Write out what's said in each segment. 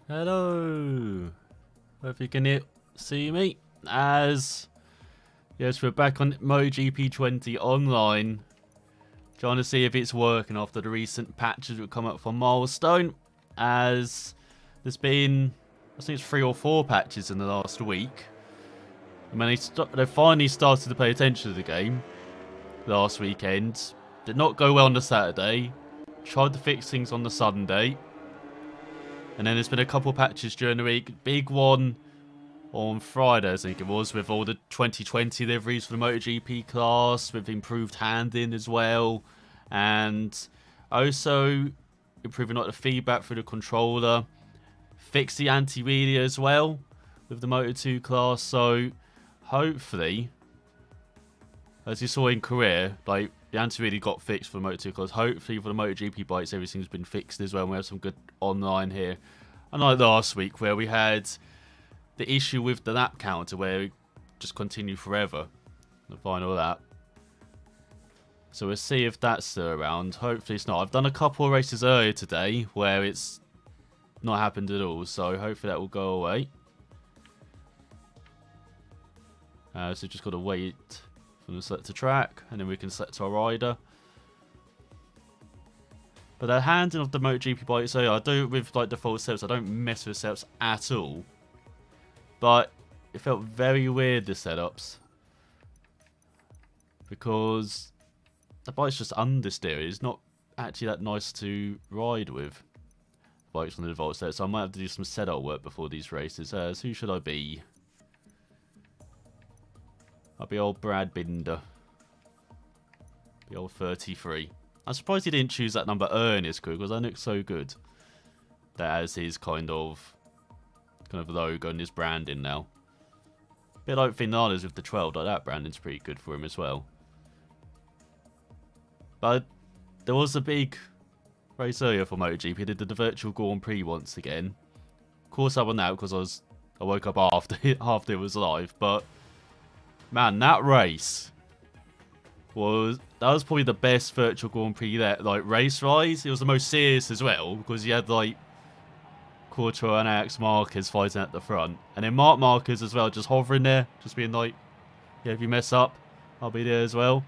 Hello. Hope you can see me. As yes, we're back on MotoGP 20 online, trying to see if it's working after the recent patches that come up for Milestone. As there's been, I think it's 3 or 4 patches in the last week. I mean, they finally started to pay attention to the game last weekend. Did not go well on the Saturday. Tried to fix things on the Sunday. And then there's been a couple patches during the week. Big one on Friday, I think it was, with all the 2020 liveries for the MotoGP class, with improved handling as well. And also improving like the feedback through the controller. Fix the anti-wheelie as well with the Moto2 class. So hopefully, as you saw in Korea, like the anti-wheelie got fixed for the Moto2 class. Hopefully for the MotoGP bikes, everything's been fixed as well. And we have some good online here. Unlike last week where we had the issue with the lap counter where it just continued forever. The final lap. So we'll see if that's still around. Hopefully it's not. I've done a couple of races earlier today where it's not happened at all. So hopefully that will go away. So just got to wait for them to select a track. And then we can select our rider. But the handling of the MotoGP bike, so I do with like default setups, I don't mess with setups at all. But it felt very weird, the setups. Because the bike's just understeer. It's not actually that nice to ride with. Bikes on the default setup, so I might have to do some setup work before these races. So who should I be? I'll be old Brad Binder. Be old 33. I'm surprised he didn't choose that number early in his career because that looks so good. That has his kind of logo and his branding now. A bit like Finales with the 12, like that branding's pretty good for him as well. But there was a big race earlier for MotoGP. He did the virtual Grand Prix once again. Of course I won that because I woke up after it was live. But man, that race was probably the best virtual Grand Prix there, like race-wise. It was the most serious as well because you had like Courtois and Alex Marquez fighting at the front, and then Marc Marquez as well, just hovering there, just being like, yeah, if you mess up, I'll be there as well.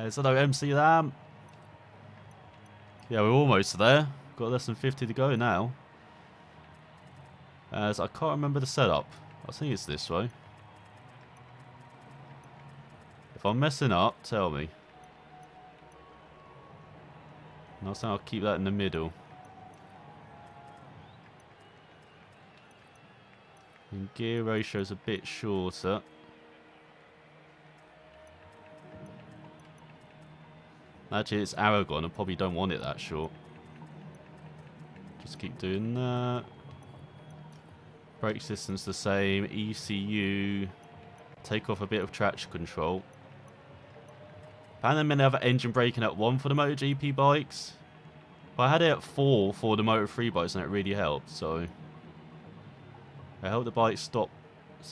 So no MC Lamb. Yeah, we're almost there. Got less than 50 to go now. So I can't remember the setup. I think it's this way. If I'm messing up, tell me. And I'll keep that in the middle. And gear ratio is a bit shorter. Actually, it's Aragon. I probably don't want it that short. Just keep doing that. Brake system's the same. ECU. Take off a bit of traction control. And then they have engine braking at 1 for the MotoGP bikes. But I had it at 4 for the Moto3 bikes and it really helped. So I helped the bike stop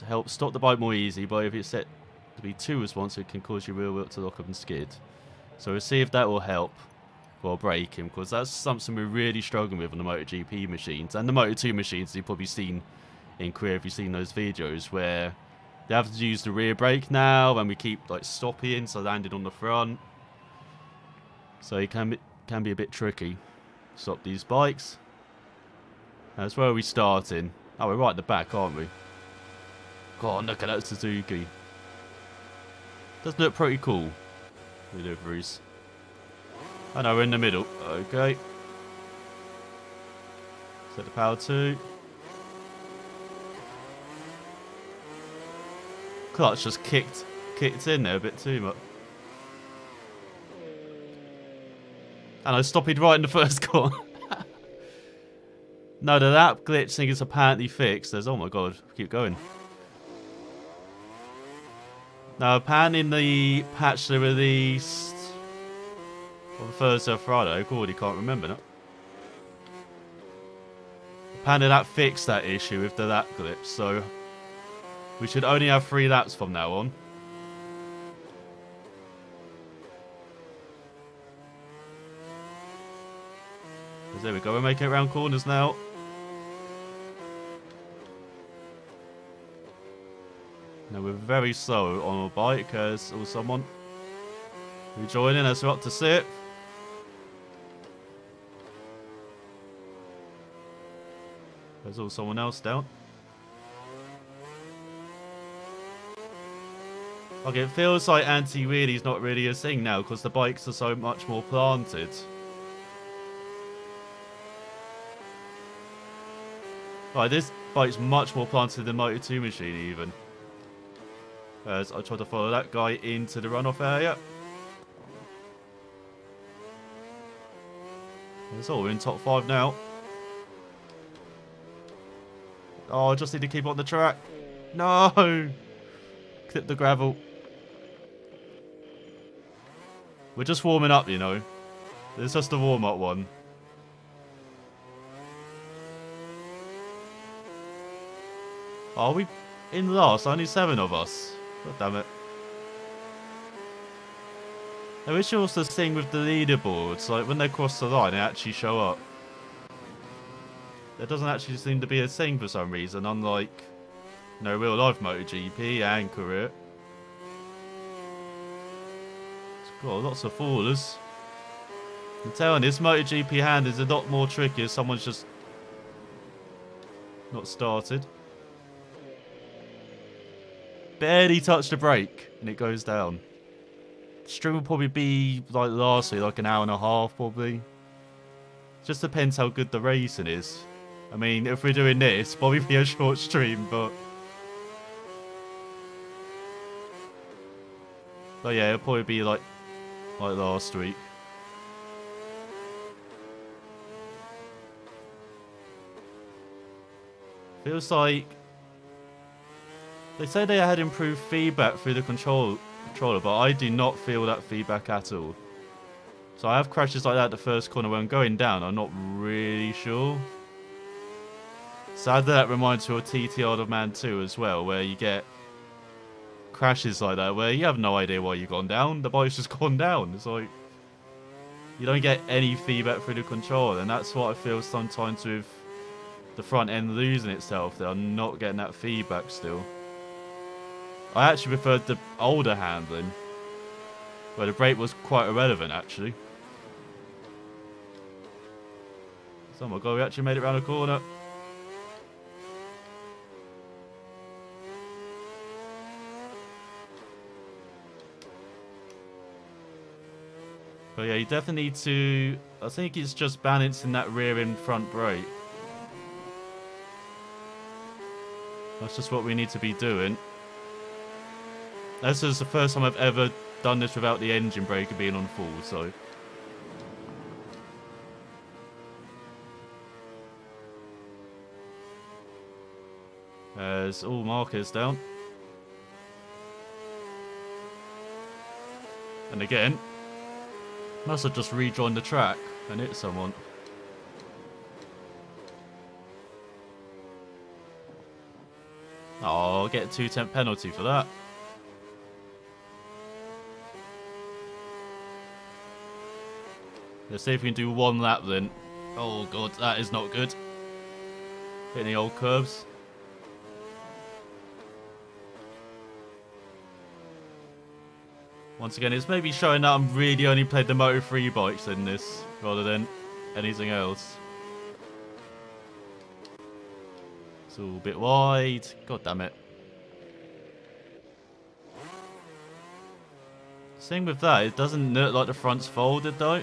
the bike more easy. But if it's set to be 2 response, it can cause your rear wheel to lock up and skid. So we'll see if that will help while braking, because that's something we're really struggling with on the MotoGP machines and the Moto2 machines. You've probably seen in Korea if you've seen those videos where they have to use the rear brake now, and we keep like stopping, so landing on the front. So it can be a bit tricky. Stop these bikes. That's where we're starting. Oh, we're right at the back, aren't we? God, look at that Suzuki. Doesn't look pretty cool. Deliveries. I know we're in the middle. Okay. Set the power 2. Clutch just kicked in there a bit too much. And I stopped right in the first corner. No, the lap glitch thing is apparently fixed. Oh my god, keep going. Now, apparently in the patch they released on Thursday or Friday, I already can't remember now. Apparently that fixed that issue with the lap glitch, so we should only have 3 laps from now on. There we go, we're making it around corners now. Now we're very slow on a bike as someone who joined in as we're up to 6th. There's all someone else down. Okay, it feels like anti-wheelie's not really a thing now because the bikes are so much more planted. Right, this bike's much more planted than Moto2 machine even. As I try to follow that guy into the runoff area. That's all, we're in top 5 now. Oh, I just need to keep on the track. No! Clip the gravel. We're just warming up, you know. It's just a warm-up one. Are we in last? Only 7 of us. God damn it. I wish there was this thing with the leaderboards, like when they cross the line, they actually show up. There doesn't actually seem to be a thing for some reason, unlike, you know, real life MotoGP and career. It's got lots of fallers. I'm telling you, this MotoGP hand is a lot more tricky if someone's just not started. Barely touched the brake and it goes down. Stream will probably be like last week, like an hour and a half probably. Just depends how good the racing is. I mean, if we're doing this, probably be a short stream, but yeah, it'll probably be like last week. Feels like they say they had improved feedback through the controller, but I do not feel that feedback at all. So I have crashes like that at the first corner when I'm going down. I'm not really sure. Sadly, that reminds me of TTR of Man 2 as well, where you get crashes like that where you have no idea why you've gone down. The bike's just gone down. It's like you don't get any feedback through the controller, and that's what I feel sometimes with the front end losing itself. They're not getting that feedback still. I actually preferred the older handling, where the brake was quite irrelevant actually. Oh my god, we actually made it around the corner. But yeah, you definitely need to, I think it's just balancing that rear and front brake. That's just what we need to be doing. This is the first time I've ever done this without the engine brake being on full, so. There's all markers down. And again, must have just rejoined the track and hit someone. Oh, I'll get a 2-10 penalty for that. Let's see if we can do one lap then. Oh god, that is not good. Hitting the old curves. Once again, it's maybe showing that I'm really only played the Moto3 bikes in this, rather than anything else. It's all a bit wide. God damn it. Thing with that, it doesn't look like the front's folded though.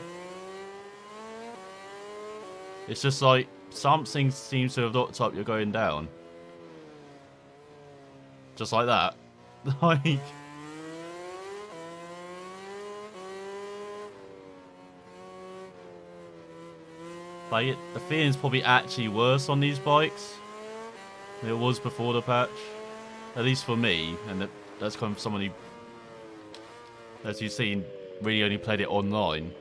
It's just like something seems to have locked up, you're going down. Just like that. Like. Like the feeling's probably actually worse on these bikes than it was before the patch. At least for me, and that's come from someone who, as you've seen, really only played it online.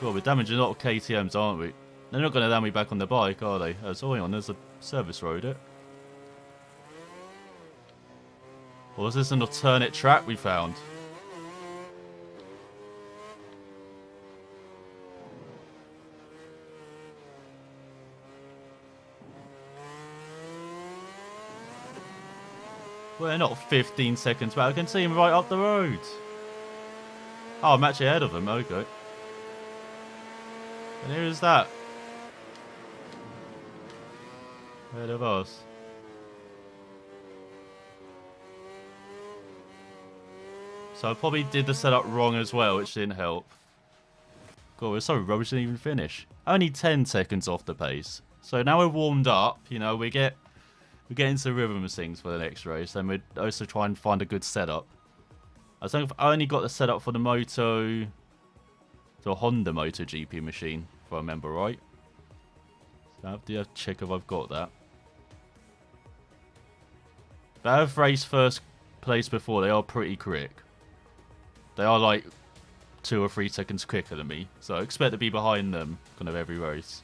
God, we're damaging a lot of KTMs, aren't we? They're not going to land me back on the bike, are they? Oh, sorry, on, there's a service road, it. Or is this an alternate track we found? We're not 15 seconds back. I can see him right up the road. Oh, I'm actually ahead of him. Okay. And here is that. Ahead of us. So I probably did the setup wrong as well, which didn't help. God, we're so rubbish, didn't even finish. Only 10 seconds off the pace. So now we're warmed up, you know, we get into the rhythm of things for the next race. Then we'd also try and find a good setup. I think I've only got the setup for the Honda MotoGP machine, if I remember right. So I have to check if I've got that. But I've raced first place before, they are pretty quick. They are like 2 or 3 seconds quicker than me, so I expect to be behind them kind of every race.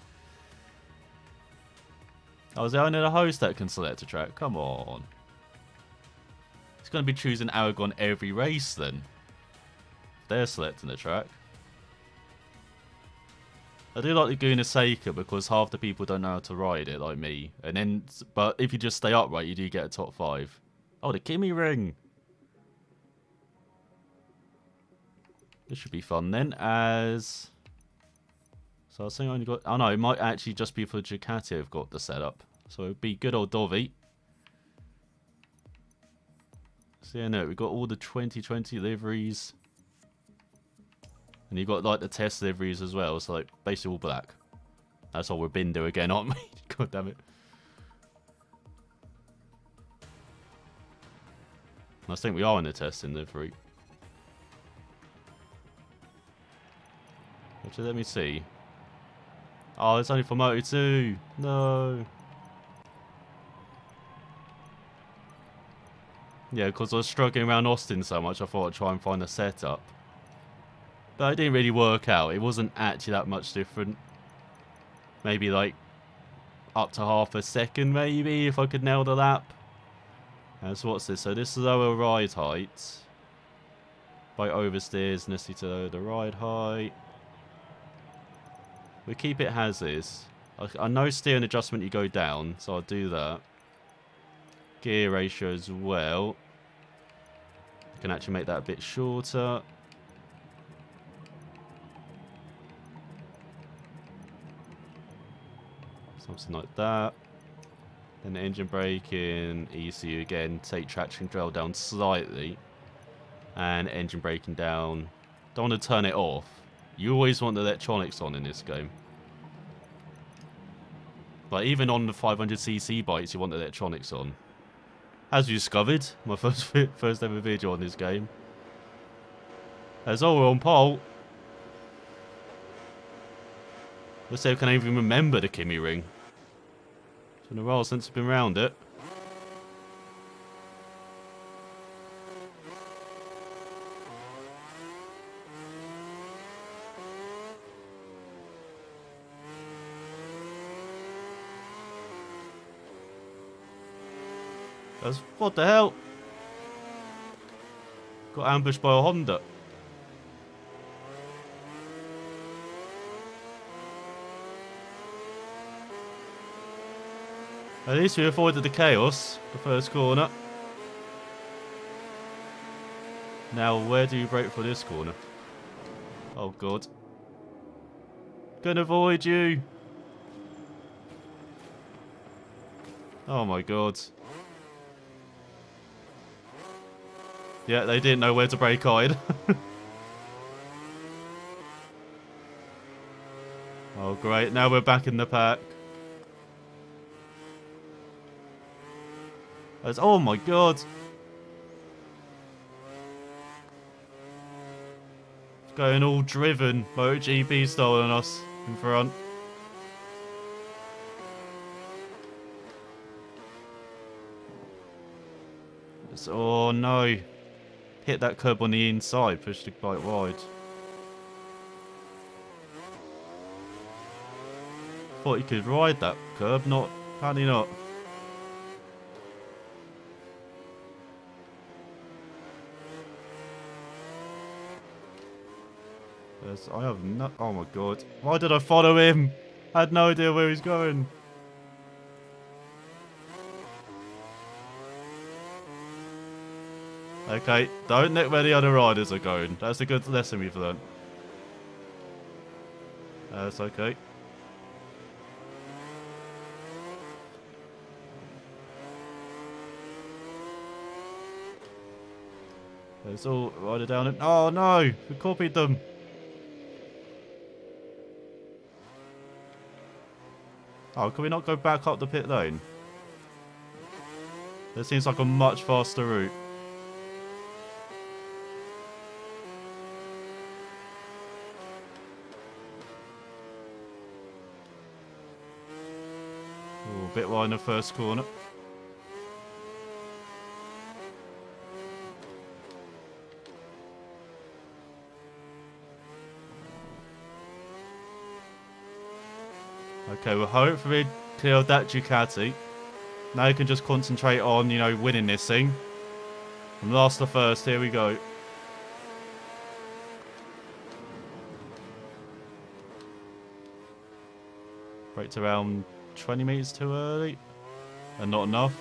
Oh, is there only the host that can select a track? Come on. He's going to be choosing Aragon every race then. They're selecting the track. I do like the Guna Seika because half the people don't know how to ride it like me. And then, but if you just stay upright, you do get a top 5. Oh, the Kimi ring. This should be fun then, as... So I was saying I only got... Oh no, it might actually just be for Ducati I've got the setup. So it would be good old Dovi. So yeah, no, we've got all the 2020 liveries. And you've got like the test liveries as well, so like basically all black. That's all we're Bindo again, aren't we? God damn it. I think we are in the testing livery. Actually, let me see. Oh, it's only for Moto 2. No. Yeah, because I was struggling around Austin so much, I thought I'd try and find a setup. But it didn't really work out. It wasn't actually that much different. Maybe like up to half a second, maybe, if I could nail the lap. So what's this? So this is our ride height. By oversteers, necessary to the ride height. We keep it as is. I know steering adjustment you go down, so I'll do that. Gear ratio as well. I can actually make that a bit shorter. Something like that. Then the engine braking, ECU again, take traction control down slightly. And engine braking down. Don't want to turn it off. You always want the electronics on in this game. Like even on the 500cc bikes, you want the electronics on. As you discovered, my first ever video on this game. As all we're on pole. Let's see if I can even remember the Kimi ring. It's been a while since I've been around it. What the hell? Got ambushed by a Honda. At least we avoided the chaos, the first corner. Now, where do you brake for this corner? Oh god. Gonna avoid you. Oh my god. Yeah, they didn't know where to brake either. Oh great, now we're back in the pack. Oh my god. It's going all driven, MotoGP style on us in front. Oh no. Hit that curb on the inside, pushed it quite wide. Thought you could ride that curb, apparently not. I have no... Oh my god. Why did I follow him? I had no idea where he's going. Okay, don't look where the other riders are going. That's a good lesson we've learned. That's okay. There's all rider down it. Oh no, we copied them. Oh, can we not go back up the pit lane? That seems like a much faster route. Oh, a bit wide in the first corner. Okay, well hopefully clear that Ducati. Now you can just concentrate on, you know, winning this thing. From last to first, here we go. Braked around 20 meters too early. And not enough.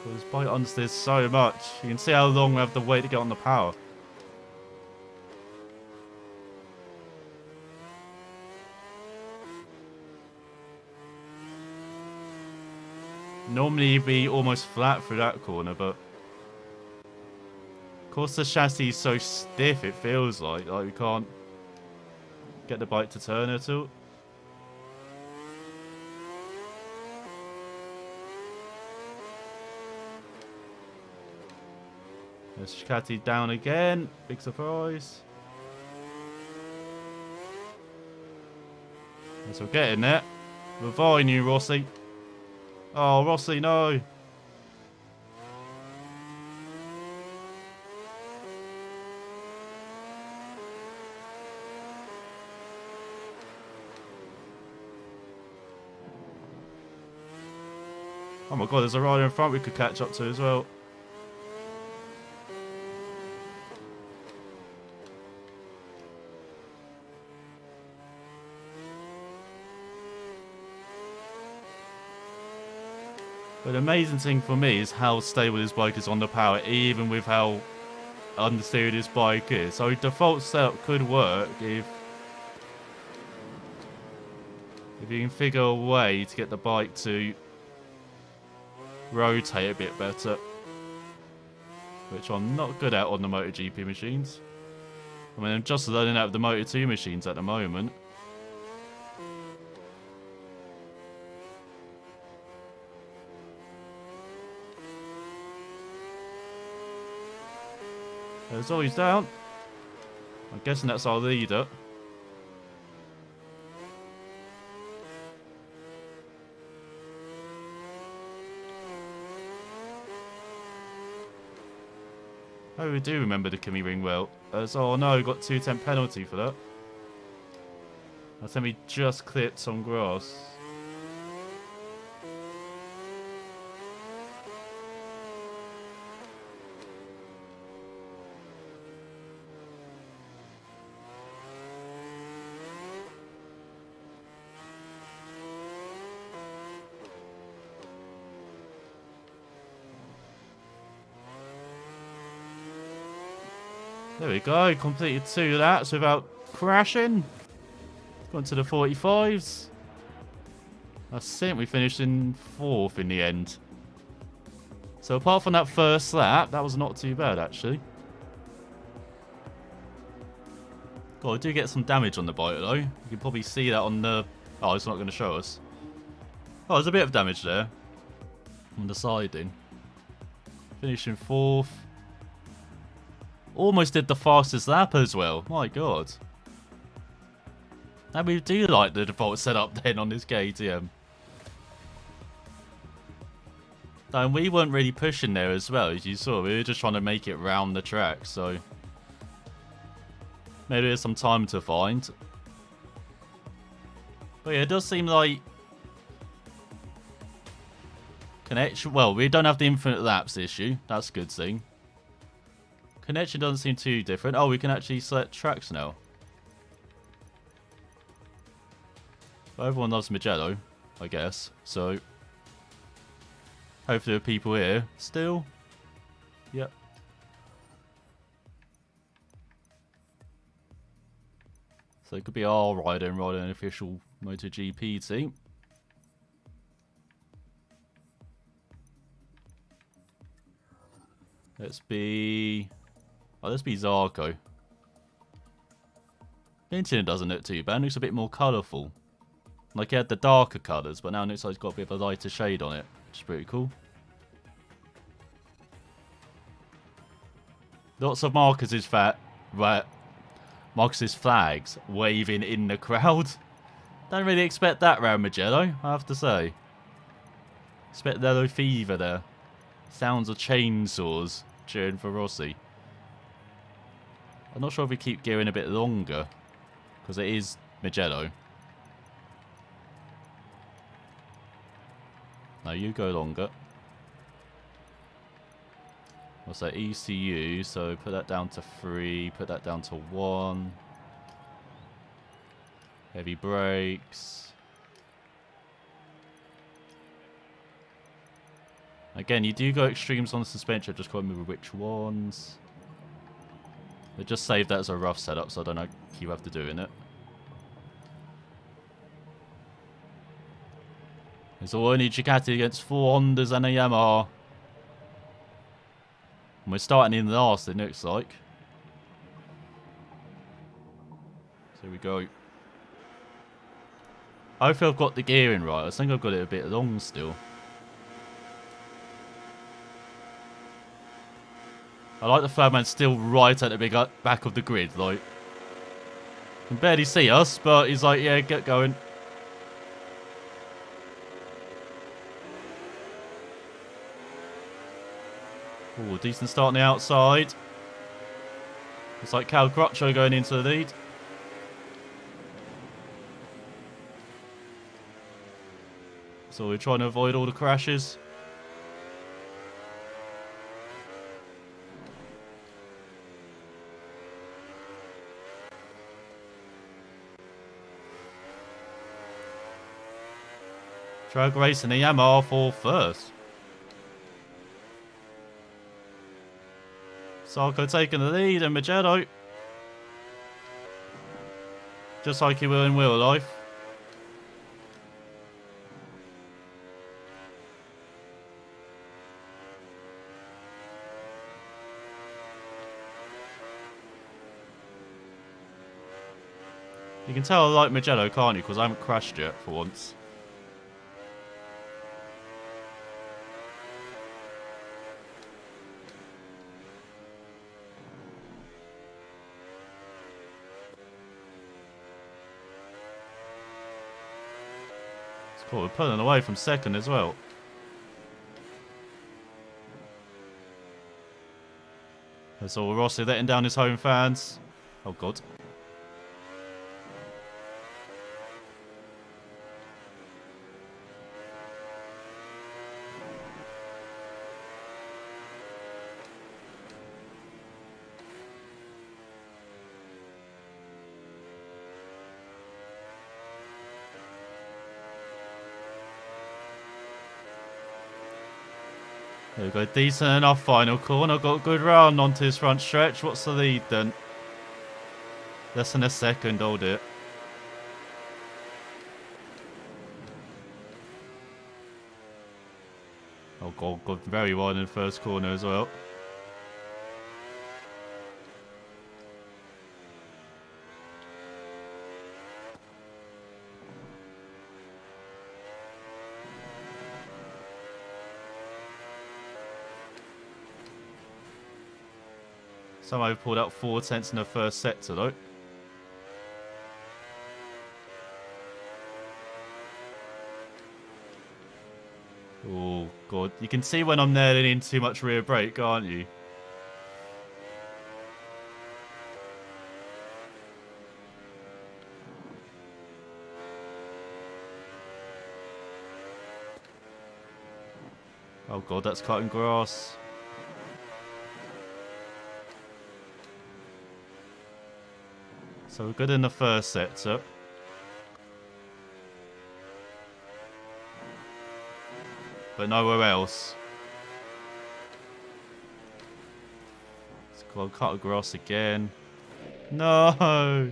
This bike understeers so much. You can see how long we have to wait to get on the power. Normally you'd be almost flat through that corner, but of course the chassis is so stiff it feels like we can't get the bike to turn at all. There's Ducati down again. Big surprise. Yes, we're getting there. We're vying you, Rossi. Oh, Rossi, no. Oh my god, there's a rider in front we could catch up to as well. But the amazing thing for me is how stable this bike is on the power, even with how understeered this bike is. So default setup could work if you can figure a way to get the bike to rotate a bit better, which I'm not good at on the MotoGP machines. I mean, I'm just learning out of the Moto2 machines at the moment. There's always down. I'm guessing that's our leader. Oh, we do remember the Kimi ring well. Oh no, we got 210 penalty for that. I think we just clipped some grass. There we go, completed 2 laps without crashing. Gone to the 45s. I think we finished in 4th in the end. So apart from that first lap, that was not too bad actually. God, I do get some damage on the bike though. You can probably see that on the... Oh, it's not going to show us. Oh, there's a bit of damage there. On the siding. Finishing 4th. Almost did the fastest lap as well. My god. And we do like the default setup then on this KTM. And we weren't really pushing there as well, as you saw. We were just trying to make it round the track, so... Maybe there's some time to find. But yeah, it does seem like... Connection... Well, we don't have the infinite laps issue. That's a good thing. Connection doesn't seem too different. Oh, we can actually select tracks now. Well, everyone loves Mugello, I guess. So, hopefully there are people here still. Yep. So it could be our rider and riding an official MotoGP team. Let's be Zarco. The internet doesn't look too bad. It looks a bit more colourful. Like, it had the darker colours, but now it looks like it's got a bit of a lighter shade on it, which is pretty cool. Lots of Marcus's flags waving in the crowd. Don't really expect that round Mugello, I have to say. Expect yellow fever there. Sounds of chainsaws cheering for Rossi. I'm not sure if we keep gearing a bit longer, because it is Mugello. No, you go longer. What's that? ECU, so put that down to 3, put that down to 1. Heavy brakes. Again, you do go extremes on the suspension, just can't remember which ones. They just saved that as a rough setup, so I don't know if you have to do in it. It's all only Ducati against 4 Hondas and a Yamaha. And we're starting in last, it looks like. So here we go. Hopefully I've got the gearing right. I think I've got it a bit long still. I like the flagman still right at the big back of the grid. Like, you can barely see us, but he's like, yeah, get going. Ooh, decent start on the outside. It's like Cal Crutcho going into the lead. So we're trying to avoid all the crashes. Drag racing the Yamaha for first. Sarko taking the lead and Mugello. Just like he will in real life. You can tell I like Mugello, can't you? Because I haven't crashed yet for once. Cool, we're pulling away from second as well. That's all Rossi letting down his home fans. Oh god. There we go, decent enough final corner. Got a good round onto his front stretch. What's the lead then? Less than a second, hold it. Oh god, got very wide in the first corner as well. Somehow pulled out 4 tenths in the first sector though. Oh god, you can see when I'm nailing in too much rear brake, can't you? Oh god, that's cutting grass. So we're good in the first sector. But nowhere else. Let's go cut across again. No!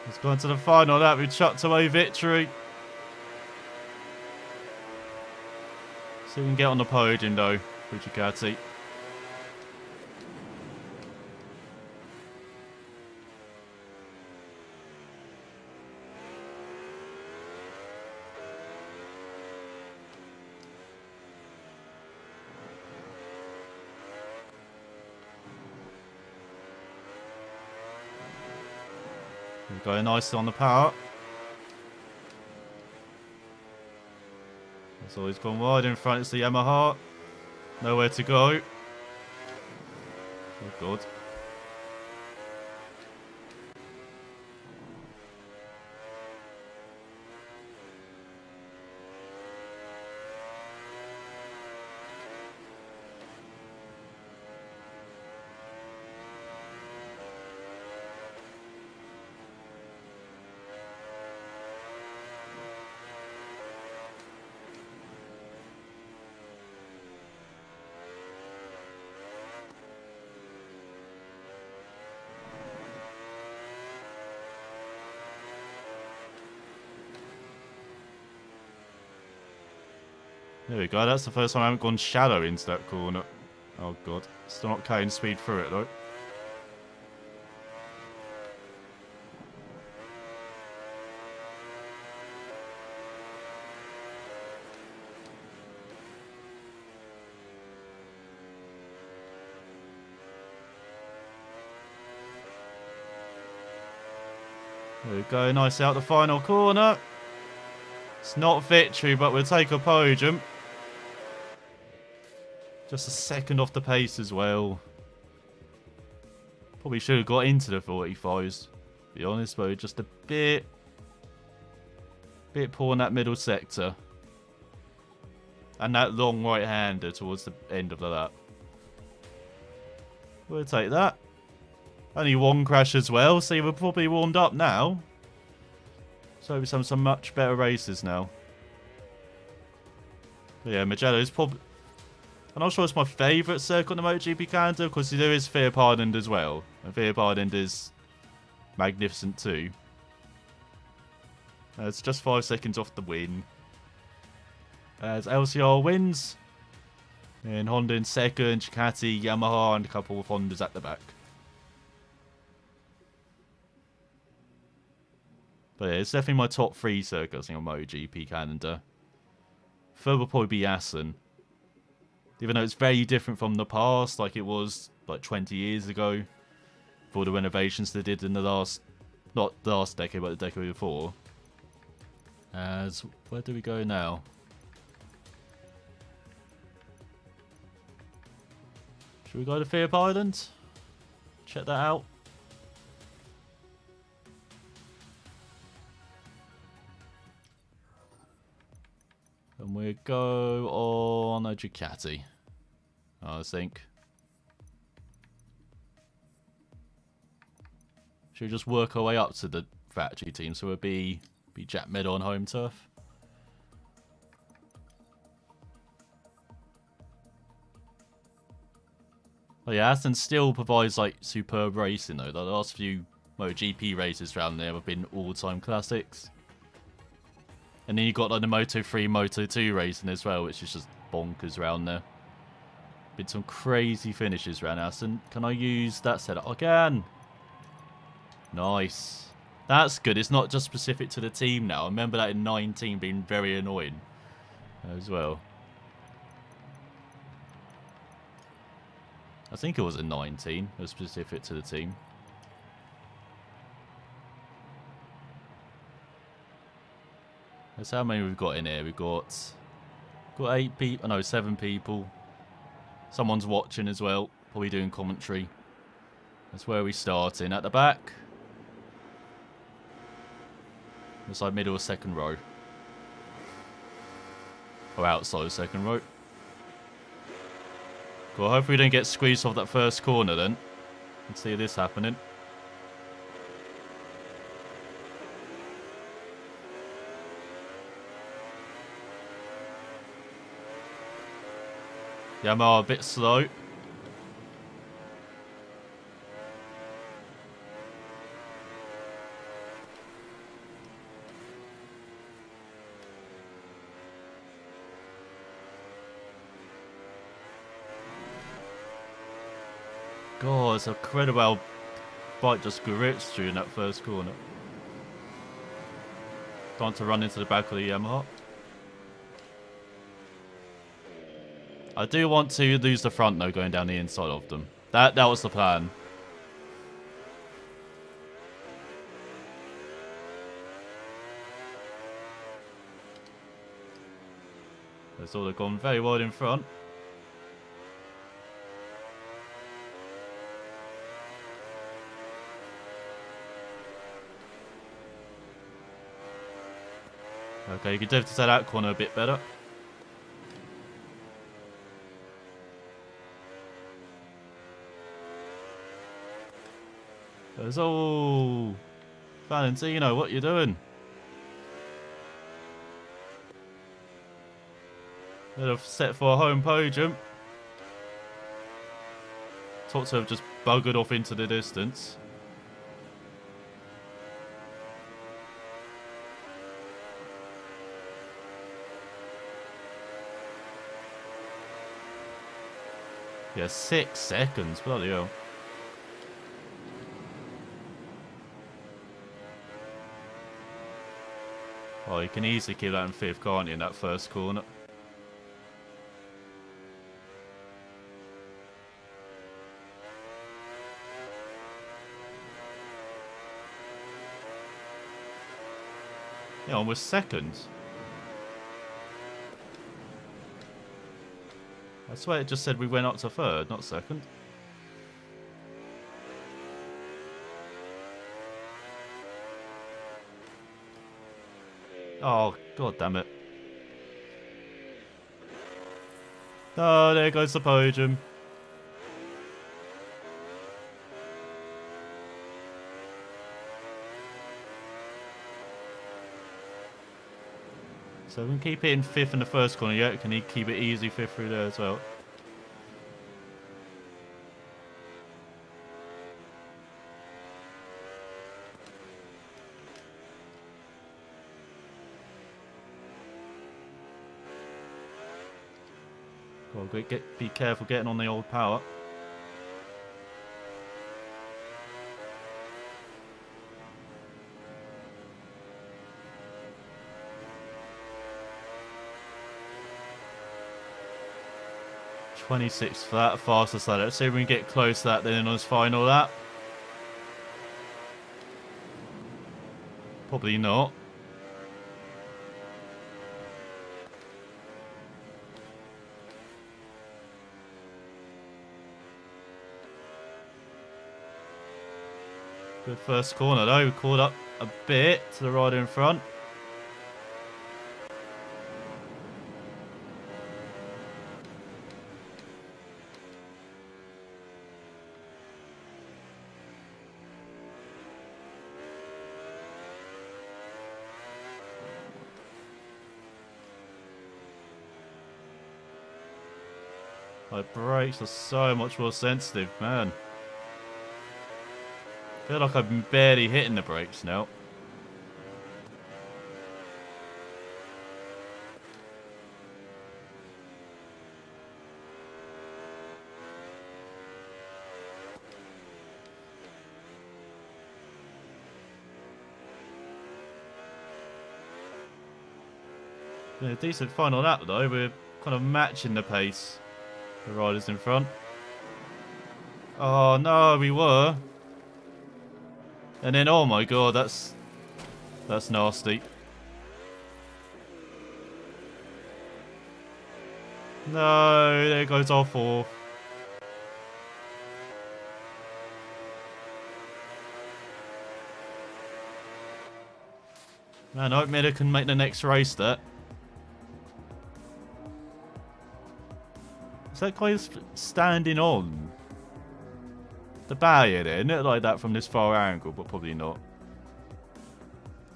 It's gone to the final. That we chucked away victory. So we can get on the podium though, with Ducati. We're going nicely on the power. It's always gone wide in front. It's the Yamaha. Nowhere to go. Oh god. There we go, that's the first time I haven't gone shadow into that corner. Oh god, still not carrying speed through it though. There we go, nice out the final corner. It's not victory, but we'll take a podium. Just a second off the pace as well. Probably should have got into the 45s, to be honest, but just a bit poor in that middle sector. And that long right-hander towards the end of the lap. We'll take that. Only one crash as well, so we're probably warmed up now. So we've some much better races now. But yeah, Mugello's probably... I'm not sure it's my favourite circuit on the MotoGP calendar, because there is Fairpardon as well. And Fairpardon is magnificent too. It's just 5 seconds off the win. As LCR wins. And Honda in second, Ducati, Yamaha, and a couple of Hondas at the back. But yeah, it's definitely my top 3 circuits on MotoGP calendar. Third will probably be Assen. Even though it's very different from the past, like it was like 20 years ago. For the renovations they did in the last... Not the last decade, but the decade before. As... Where do we go now? Should we go to Fairp Island? Check that out. And we go on a Ducati, I think. Should we just work our way up to the factory team? So we'll be Jack Meadow on home turf. Oh yeah, Aston still provides like superb racing though. The last few MotoGP races around there have been all-time classics. And then you got like the Moto3, Moto2 racing as well, which is just bonkers around there. Been some crazy finishes around Aston. Can I use that setup? I can. Nice. That's good. It's not just specific to the team now. I remember that in 19 being very annoying as well. I think it was in 19. It was specific to the team. That's how many we've got in here. We've got 8 people. No, 7 people. Someone's watching as well. Probably doing commentary. That's where we start in. At the back. Looks like middle or second row. Or outside the second row. Cool. Hopefully we don't get squeezed off that first corner then. Let's see this happening. Yamaha a bit slow. God, it's incredible how bike just grips during that first corner. Time to run into the back of the Yamaha. I do want to lose the front though, going down the inside of them. That was the plan. That's all they've gone very wide in front. Okay, you can definitely tell that corner a bit better. There's all Valentino, what you doing? They'd have set for a home podium. Thought to have just buggered off into the distance. Yeah, 6 seconds, bloody hell. Oh, you can easily keep that in 5th, can't you, in that first corner? Yeah, almost 2nd. I swear it just said we went up to 3rd, not 2nd. Oh, god damn it. Oh, there goes the podium. So we can keep it in 5th in the first corner, yeah? Can he keep it easy 5th through there as well? Well, be careful getting on the old power. .26 for that fastest lap. Let's see if we can get close to that then on his final lap. Probably not. Good first corner though. We caught up a bit to the rider in front. My brakes are so much more sensitive, man. I feel like I've been barely hitting the brakes now. Yeah, decent final lap though. We're kind of matching the pace. The riders in front. Oh no, we were. And then, oh my god, that's nasty. No, there goes our fourth. Man, I hope Miller can make the next race that. Is that guy standing on the barrier there? Not like that from this far angle, but probably not.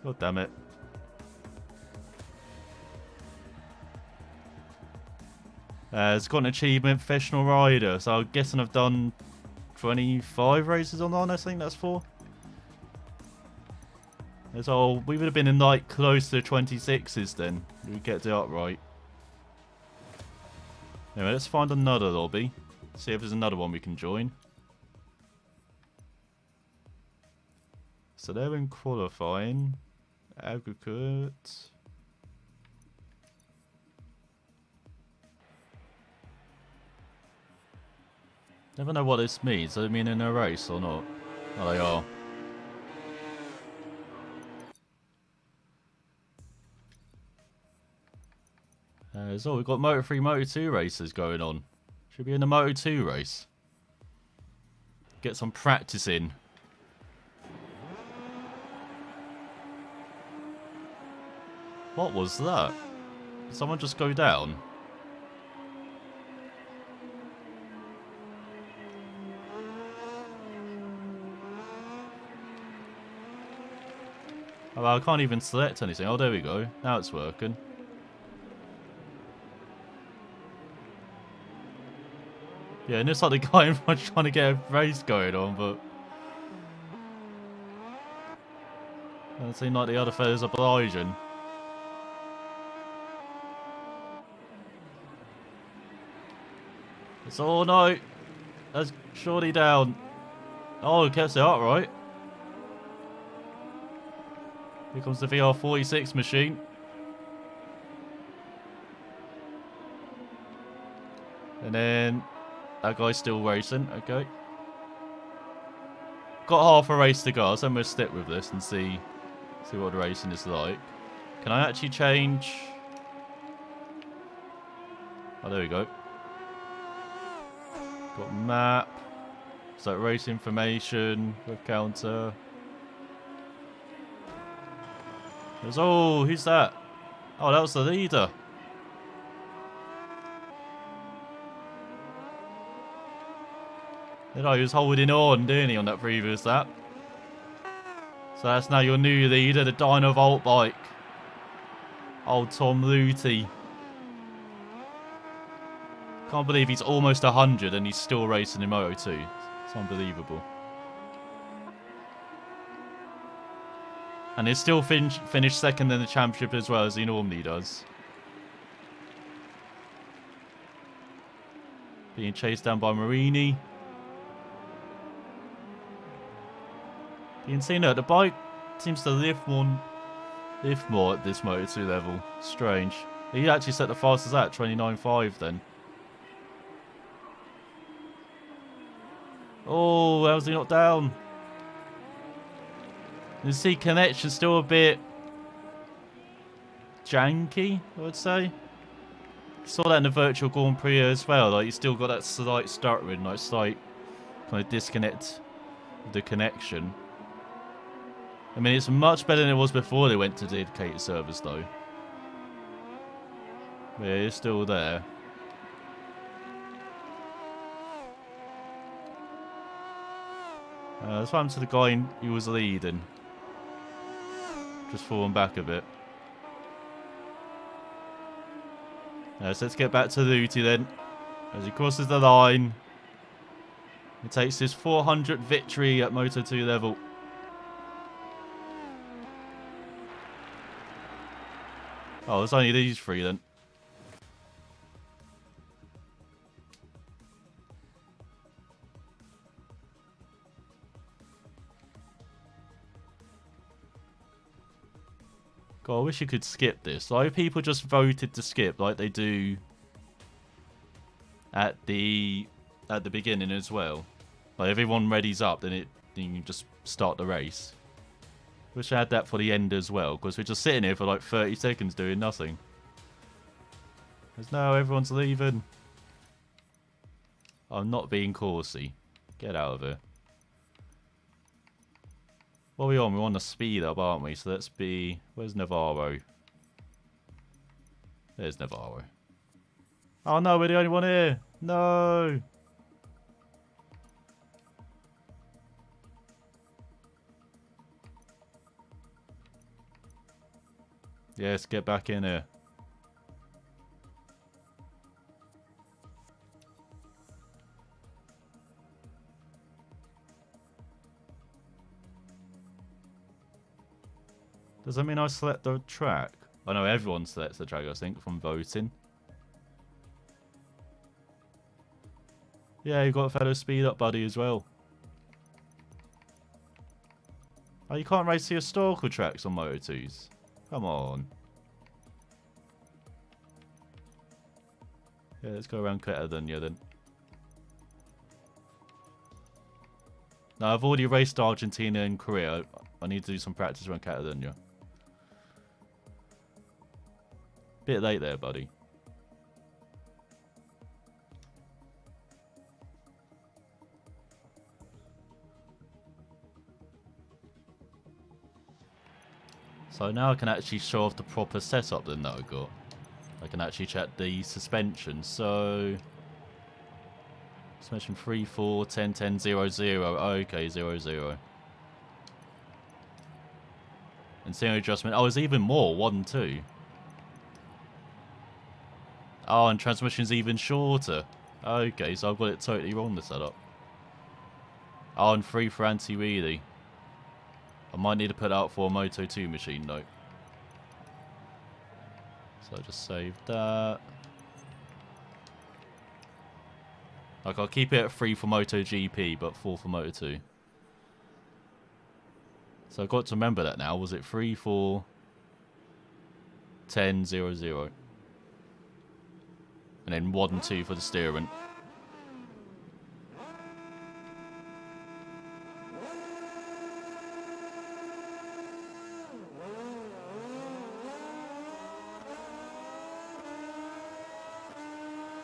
God damn it. It's got an achievement, professional rider. So I'm guessing I've done 25 races online, I think that's for. So we would have been in like close to 26s then. We get it up right. Anyway, let's find another lobby. See if there's another one we can join. So they're in qualifying. Aggregate. Never know what this means. Does it mean in a race or not? Oh, they are. So we've got Moto 3, Moto 2 races going on. Should be in the Moto 2 race. Get some practice in. What was that? Did someone just go down? Oh, well, I can't even select anything. Oh, there we go. Now it's working. Yeah, and it's like the guy in front trying to get a race going on, but doesn't seem like the other fellas are obliging. It's all no. That's surely down. Oh, it kept it up, right? Here comes the VR46 machine. And then that guy's still racing, okay. Got half a race to go, so I'm going to stick with this and see what the racing is like. Can I actually change? Oh, there we go. Got map. So race information, web counter. Oh, who's that? Oh, that was the leader. You know, he was holding on, didn't he, on that previous lap? So that's now your new leader, the Dyno Volt bike. Old Tom Luthi. Can't believe he's almost 100 and he's still racing in Moto 2. It's unbelievable. And he's still finished second in the championship as well, as he normally does. Being chased down by Marini. You can see that the bike seems to lift more at this Moto 2 level. Strange. He actually set the fastest at 29.5 then. Oh, how was he not down? You see connection still a bit janky, I would say. Saw that in the virtual Grand Prix as well. Like, you still got that slight stuttering, like slight kind of disconnect of the connection. I mean, it's much better than it was before they went to dedicated servers, though. But yeah, it's still there. That's what happened to the guy who was leading. Just falling back a bit. So let's get back to Luthi then. As he crosses the line. He takes his 400th victory at Moto 2 level. Oh, it's only these three then. God, I wish you could skip this. Like, people just voted to skip like they do at the beginning as well. Like, everyone readies up, then you can just start the race. Wish I had that for the end as well, because we're just sitting here for like 30 seconds doing nothing. There's no, everyone's leaving. I'm not being coursey. Get out of here. What are we on? We're on the speed up, aren't we? So let's be... Where's Navarro? There's Navarro. Oh no, we're the only one here. No. Yes, get back in here. Does that mean I select the track? I know everyone selects the track, I think, from voting. Yeah, you got a fellow speed up buddy as well. Oh, you can't race the historical tracks on Moto2s. Come on. Yeah, let's go around Catalonia then. No, I've already raced Argentina and Korea. I need to do some practice around Catalonia. Bit late there, buddy. So now I can actually show off the proper setup then that I got. I can actually check the suspension. So suspension 3, 4, 10, 10, 0, 0. Okay, 0, 0. And steering adjustment. Oh, it's even more. 1, 2. Oh, and transmission's even shorter. Okay, so I've got it totally wrong, the setup. Oh, and 3 for anti-wheelie. I might need to put out for a Moto2 machine, though. So I just saved that. Like, I'll keep it at 3 for MotoGP, but 4 for Moto2. So I've got to remember that now. Was it 3, 4, 10, 0, 0? And then 1, 2 for the steering.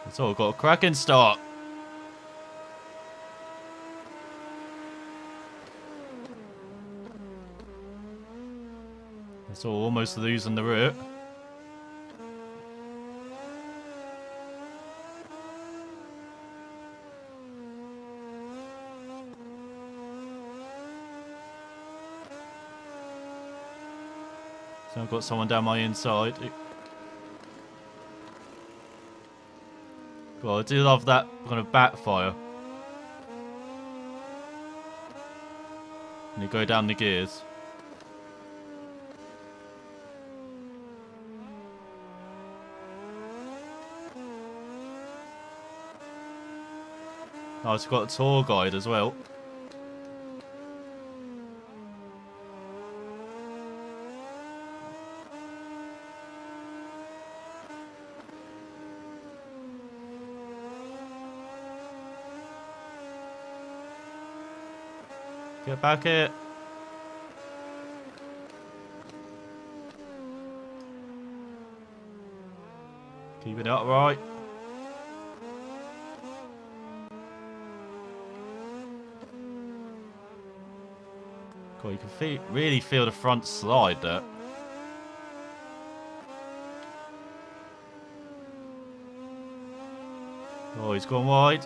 It's all got a cracking start. It's all almost losing the route. So I've got someone down my inside. Well, I do love that kind of backfire. And you go down the gears. Oh, it's got a tour guide as well. Get back here. Keep it upright. God, you can really feel the front slide there. Oh, he's gone wide.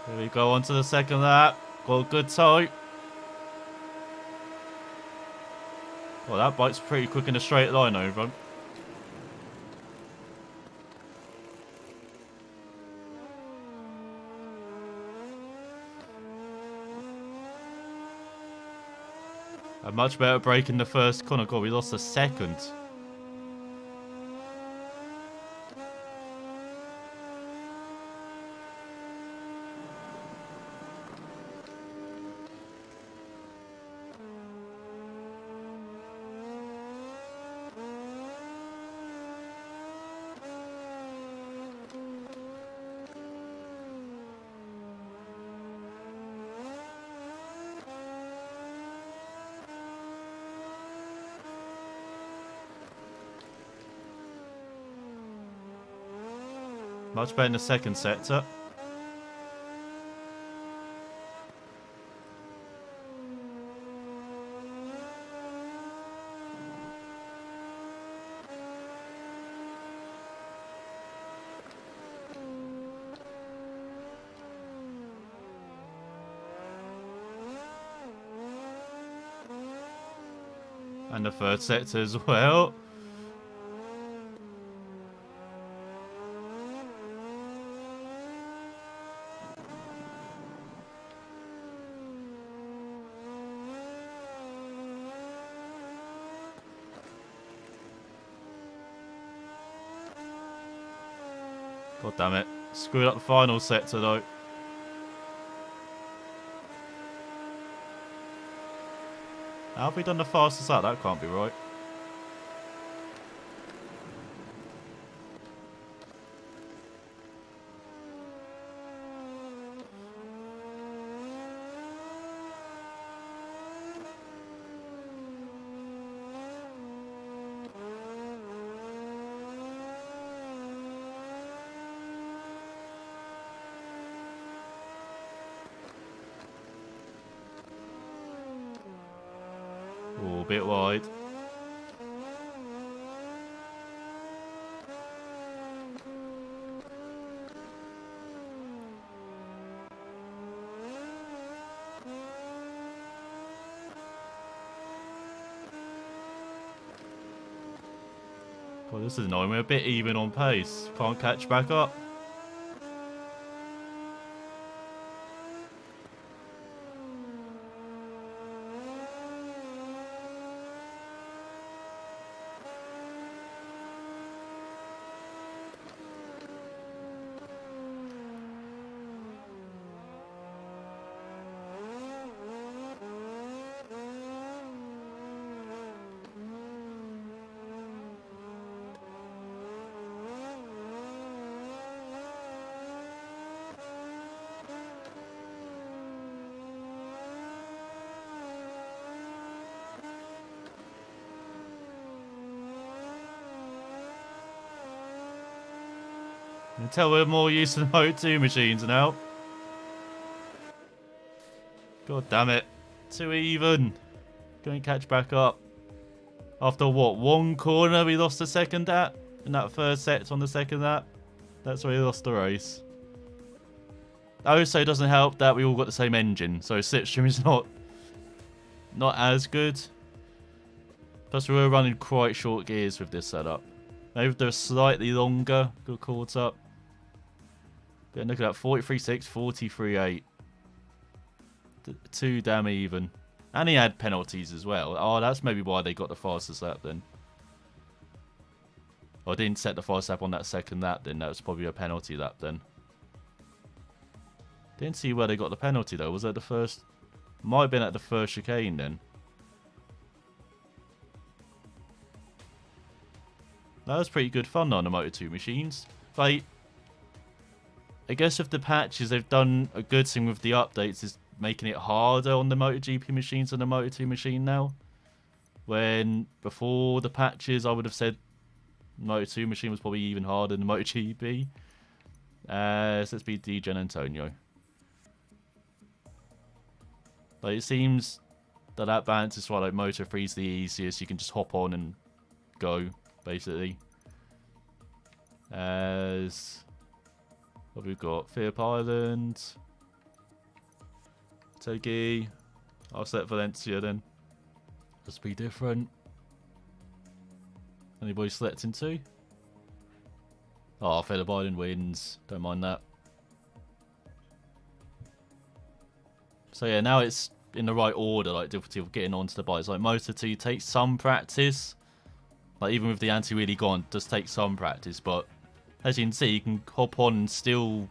Here we go on to the second lap. Got a good toe. Well, that bike's pretty quick in a straight line over. A much better break in the first corner. God, we lost a second. Much better in the second sector. And the third sector as well. God damn it. Screwed up the final sector though. How have we done the fastest lap? That can't be right. Oh, a bit wide. Well, this is annoying. We're a bit even on pace. Can't catch back up. You can tell we're more used to the Moto2 machines now. God damn it. Too even. Going to catch back up. After what, one corner we lost the second at? In that first set on the second lap? That's where we lost the race. Also doesn't help that we all got the same engine, so slipstream is not as good. Plus we were running quite short gears with this setup. Maybe if they're slightly longer, got caught up. But look at that, 43.6, 43.8. Too damn even. And he had penalties as well. Oh, that's maybe why they got the fastest lap then. I didn't set the fastest lap on that second lap then. That was probably a penalty lap then. Didn't see where they got the penalty though. Was that the first? Might have been at the first chicane then. That was pretty good fun on the Moto2 machines. Like, I guess with the patches, they've done a good thing with the updates is making it harder on the MotoGP machines than the Moto2 machine now. When before the patches, I would have said Moto2 machine was probably even harder than the MotoGP. So let's be DJ Antonio. Like, it seems that balance is why like Moto3 is the easiest. You can just hop on and go, basically. As what we've got, Phillip Island, Togi. I'll set Valencia then. Just be different. Anybody selecting two? Oh, Phillip Island wins. Don't mind that. So yeah, now it's in the right order, like difficulty of getting onto the bikes. Like Moto2 takes some practice. Like even with the anti-wheelie gone, does take some practice, but as you can see, you can hop on and still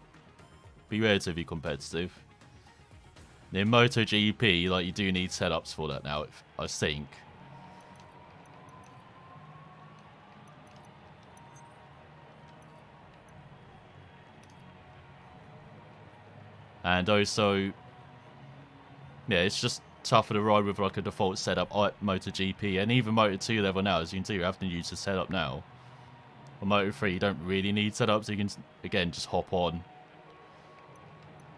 be relatively competitive. In MotoGP, like you do need setups for that now, I think. And also, yeah, it's just tougher to ride with like a default setup at MotoGP and even Moto2 level now. As you can see, you're having to use the setup now. On Moto 3, you don't really need setups. You can, again, just hop on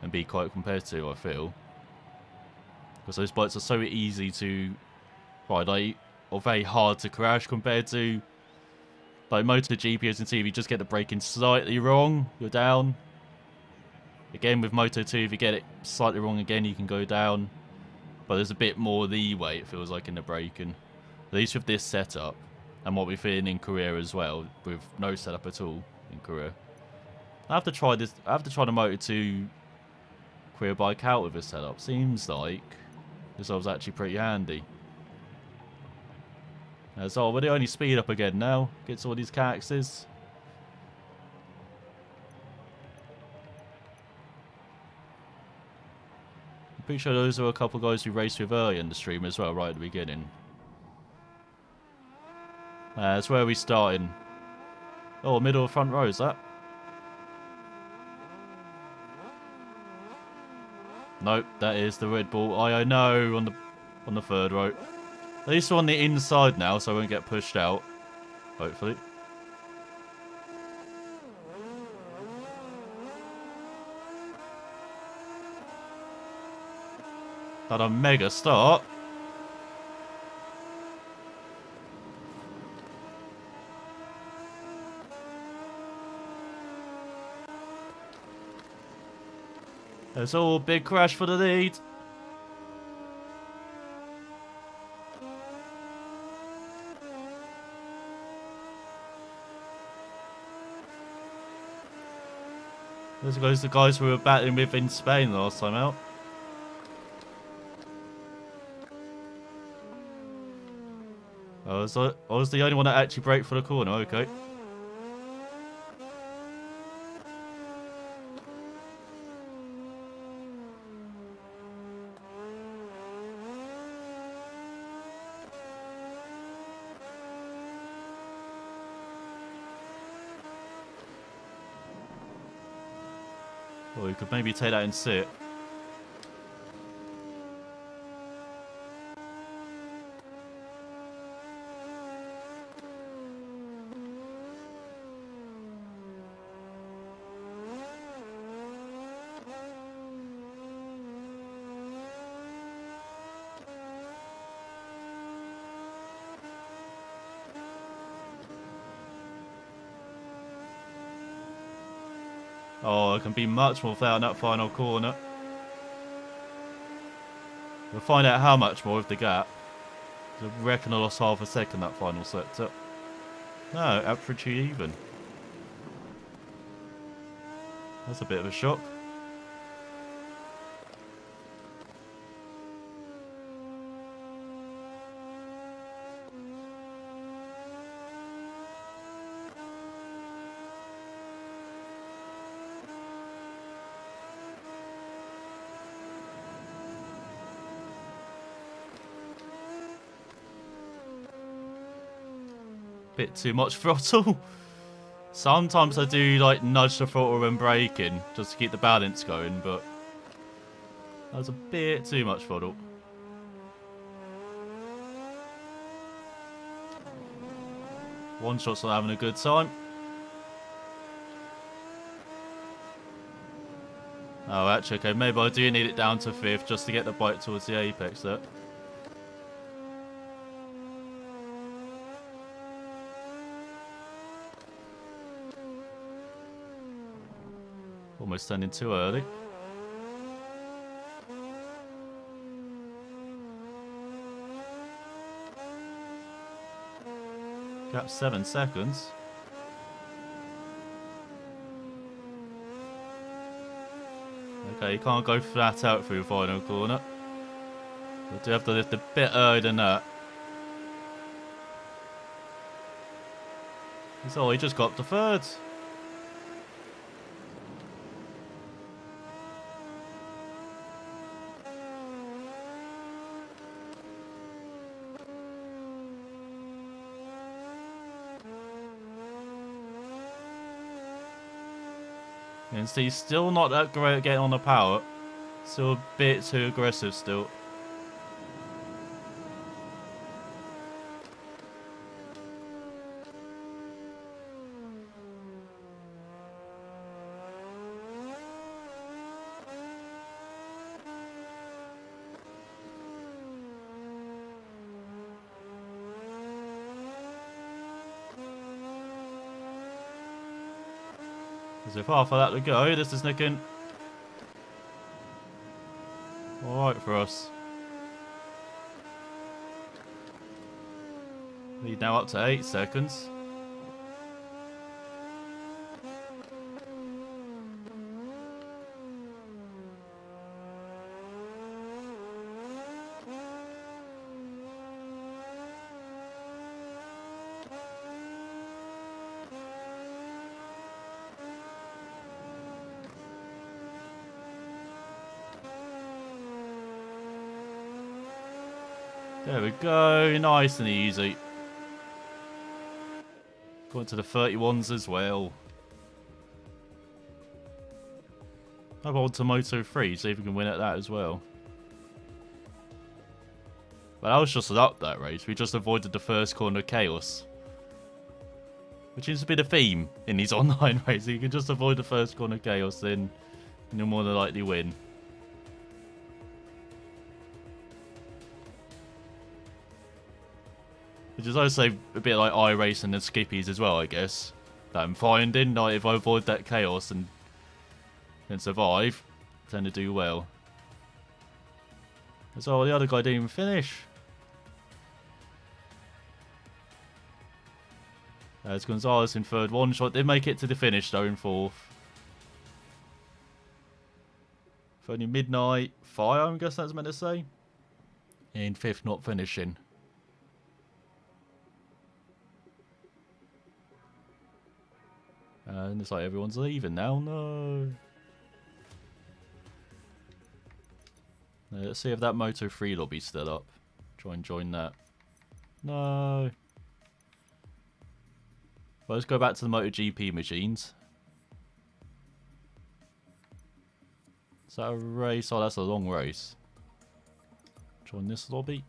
and be quite competitive, I feel. Because those bikes are so easy to ride, like, or very hard to crash compared to, like, MotoGP, as you can see, if you just get the braking slightly wrong, you're down. Again, with Moto 2, if you get it slightly wrong again, you can go down. But there's a bit more leeway, it feels like, in the braking. At least with this setup. And what we're feeling in Korea as well, with no setup at all in Korea. I have to try this. I have to try the Moto 2 Korea bike out with this setup. Seems like this was actually pretty handy. So we're the only speed up again now. Gets all these cactuses. I'm pretty sure those are a couple of guys we raced with earlier in the stream as well, right at the beginning. That's where we starting. Oh, middle of front row, is that? Nope, that is the Red Bull. I know on the third row. At least we're on the inside now, so I won't get pushed out. Hopefully. Had a mega start. There's all big crash for the lead. Those goes the guys we were battling with in Spain last time out. I was the only one that actually braked for the corner, okay. Well, we could maybe take that and sit. Oh, it can be much more fair in that final corner. We'll find out how much more with the gap. I reckon I lost half a second that final sector. No, absolutely even. That's a bit of a shock. Bit too much throttle. Sometimes I do like nudge the throttle when braking just to keep the balance going, but that was a bit too much throttle. One shot's not having a good time. Oh, actually, okay, maybe I do need it down to 5th just to get the bike towards the apex there. Almost standing too early. Gap 7 seconds. Okay, you can't go flat out through the final corner. You do have to lift a bit earlier than that. So he just got to 3rd. And see, still not that great at getting on the power. Still a bit too aggressive still. As if half of that to go, this is looking alright for us. Lead now up to 8 seconds. There we go, nice and easy. Going to the 31s as well. How about to Moto 3, see if we can win at that as well. But that was just an up that race, we just avoided the first corner chaos. Which seems to be the theme in these online races, you can just avoid the first corner chaos, then you'll more than likely win. Which is also a bit like iRacing and Skippies as well, I guess. That I'm finding, like if I avoid that chaos and survive, I tend to do well. So the other guy didn't even finish. There's Gonzalez in third, one shot. Did make it to the finish though in fourth. For only midnight fire, I guess that's meant to say. In fifth, not finishing. And it's like everyone's leaving now. No. Let's see if that Moto 3 lobby's still up. Try and join that. No. Well, let's go back to the MotoGP machines. Is that a race? Oh, that's a long race. Join this lobby.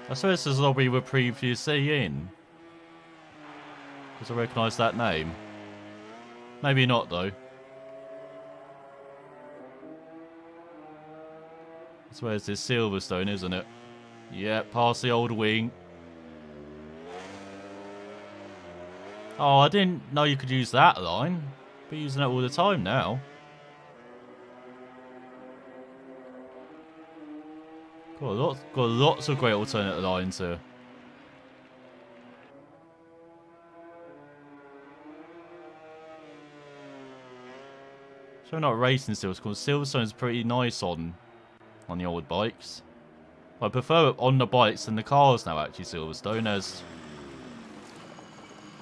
I swear this is the lobby we were previously in. Because I recognise that name. Maybe not though. I swear it's this Silverstone, isn't it? Yeah, past the old wing. Oh, I didn't know you could use that line. Be using it all the time now. Got lots of great alternate lines here. So we're not racing still, because Silverstone's pretty nice on the old bikes. I prefer it on the bikes than the cars now, actually, Silverstone, as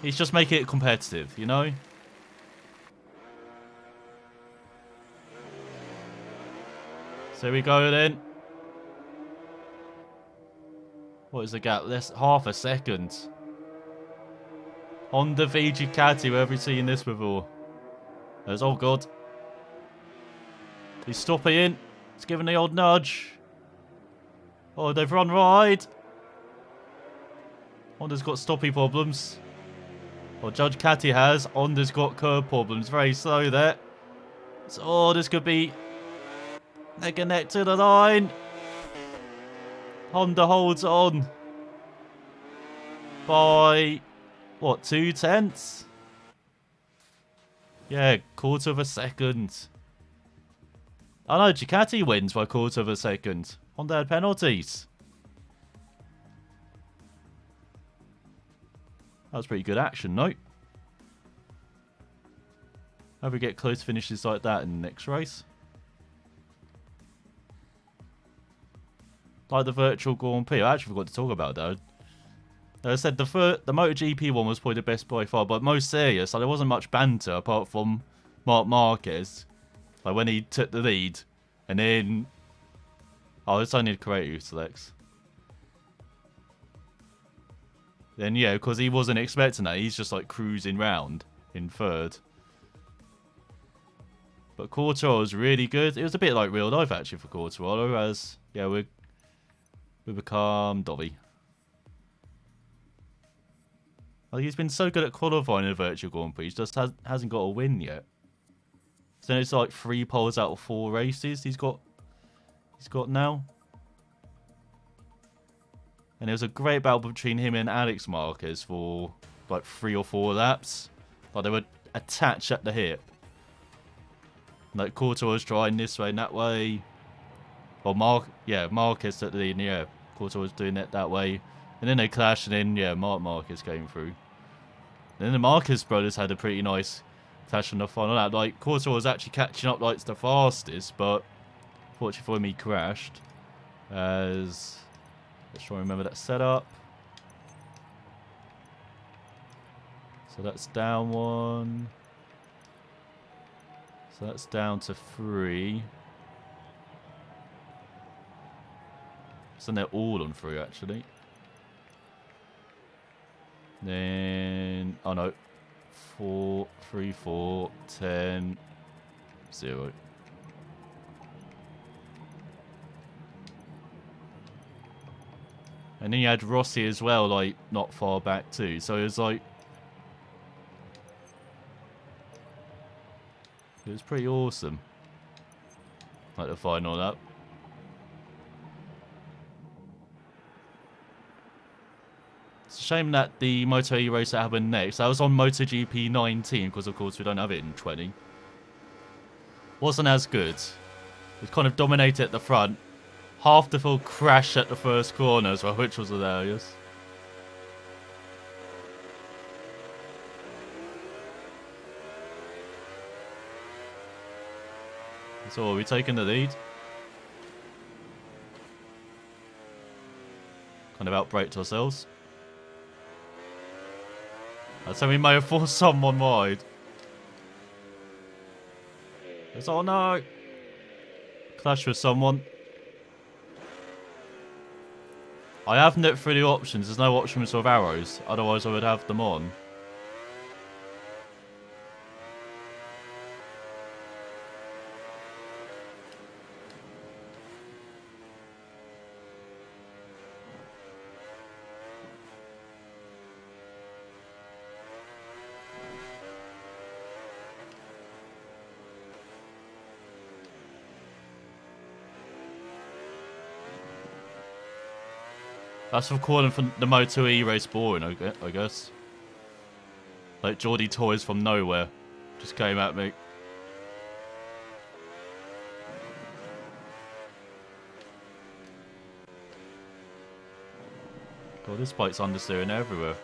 he's just making it competitive, you know? So here we go then. What is the gap? Less half a second. Honda v Ducati, where have we seen this before? There's, oh god. He's stopping in. He's giving the old nudge. Oh, they've run wide. Honda's got stoppy problems. Well, Judge Catty has. Honda's got curb problems. Very slow there. So, oh, this could be neck and neck to the line. Honda holds on by, what, 2/10? Yeah, quarter of a second. Oh no, Ducati wins by a quarter of a second. Honda had penalties. That was pretty good action, no? Hope we get close finishes like that in the next race. Like the virtual Grand Prix. I actually forgot to talk about that. Like I said, the MotoGP one was probably the best by far, but most serious. Like, there wasn't much banter apart from Marc Marquez. Like when he took the lead. And then... oh, it's only the creator who selects. Then yeah, because he wasn't expecting that. He's just like cruising round in third. But Quartararo was really good. It was a bit like real life actually for Quartararo, as yeah, we become Dobby. Like, he's been so good at qualifying in a virtual Grand Prix, he just hasn't got a win yet. So it's like 3 poles out of 4 races he's got now. And there was a great battle between him and Alex Marquez for like 3 or 4 laps. Like they were attached at the hip. Like Courtois was trying this way and that way. Well, Marquez at the lead, yeah. Courtois was doing it that way. And then they clashed and then, yeah, Marquez came through. And then the Marquez brothers had a pretty nice clash on the final lap. Like, Courtois was actually catching up like the fastest, but fortunately for him, he crashed. Let's try and remember that setup. So that's down 1. So that's down to 3. So they're all on 3 actually. Then, oh no, 4, 3, 4, 10, 0. And then you had Rossi as well, like, not far back too. So it was like... It was pretty awesome. Like the final lap. It's a shame that the Moto E race that happened next, that was on MotoGP 19, because of course we don't have it in 20. Wasn't as good. It kind of dominated at the front. Half the full crash at the first corner as well, which was hilarious. So are we taking the lead? Kind of outbraked ourselves. I'd say we may have forced someone wide. It's, oh no! Clash with someone. I haven't looked through the options. There's no options with arrows. Otherwise I would have them on. That's for calling for the Moto E race boring, I guess. Like Geordie Toys from nowhere just came at me. God, this bike's understeering everywhere.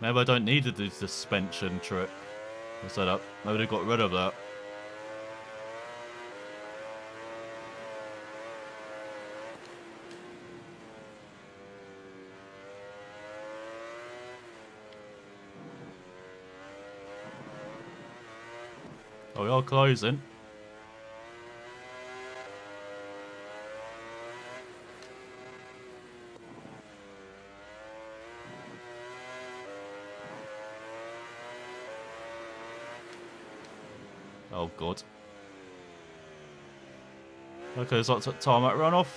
Maybe I don't need to do the suspension trick setup. Maybe they got rid of that. Oh, we are closing. Oh, God. Okay, there's lots of tarmac runoff.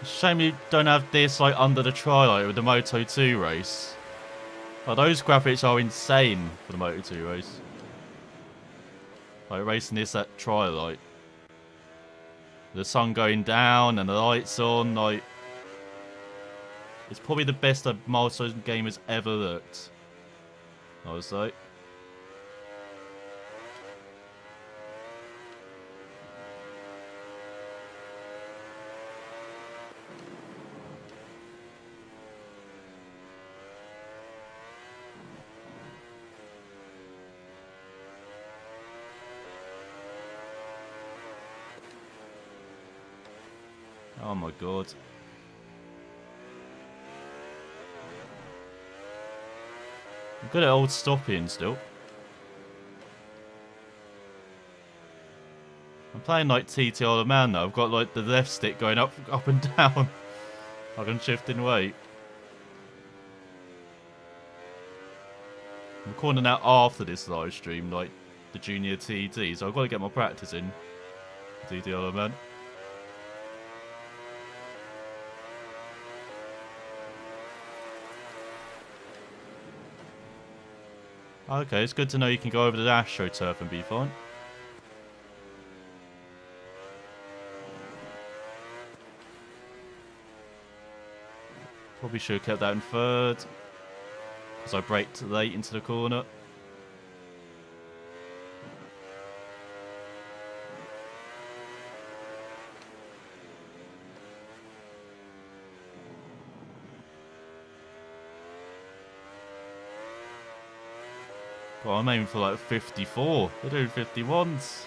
Shame you don't have this like under the tri-light with the Moto 2 race. Oh, those graphics are insane for the Moto 2 race. Like racing this at tri-light. The sun going down and the lights on, like... It's probably the best a Milestone game has ever looked. I would say. Oh my god. I'm good at old stopping still. I'm playing like TTR the man though. I've got like the left stick going up and down. I can shift in weight. I'm recording out after this live stream, like the junior TT, so I've got to get my practice in. TTR the man. Okay, it's good to know you can go over the AstroTurf and be fine. Probably should have kept that in third. Because I braked late into the corner. God, I'm aiming for like 54. They're doing 51s.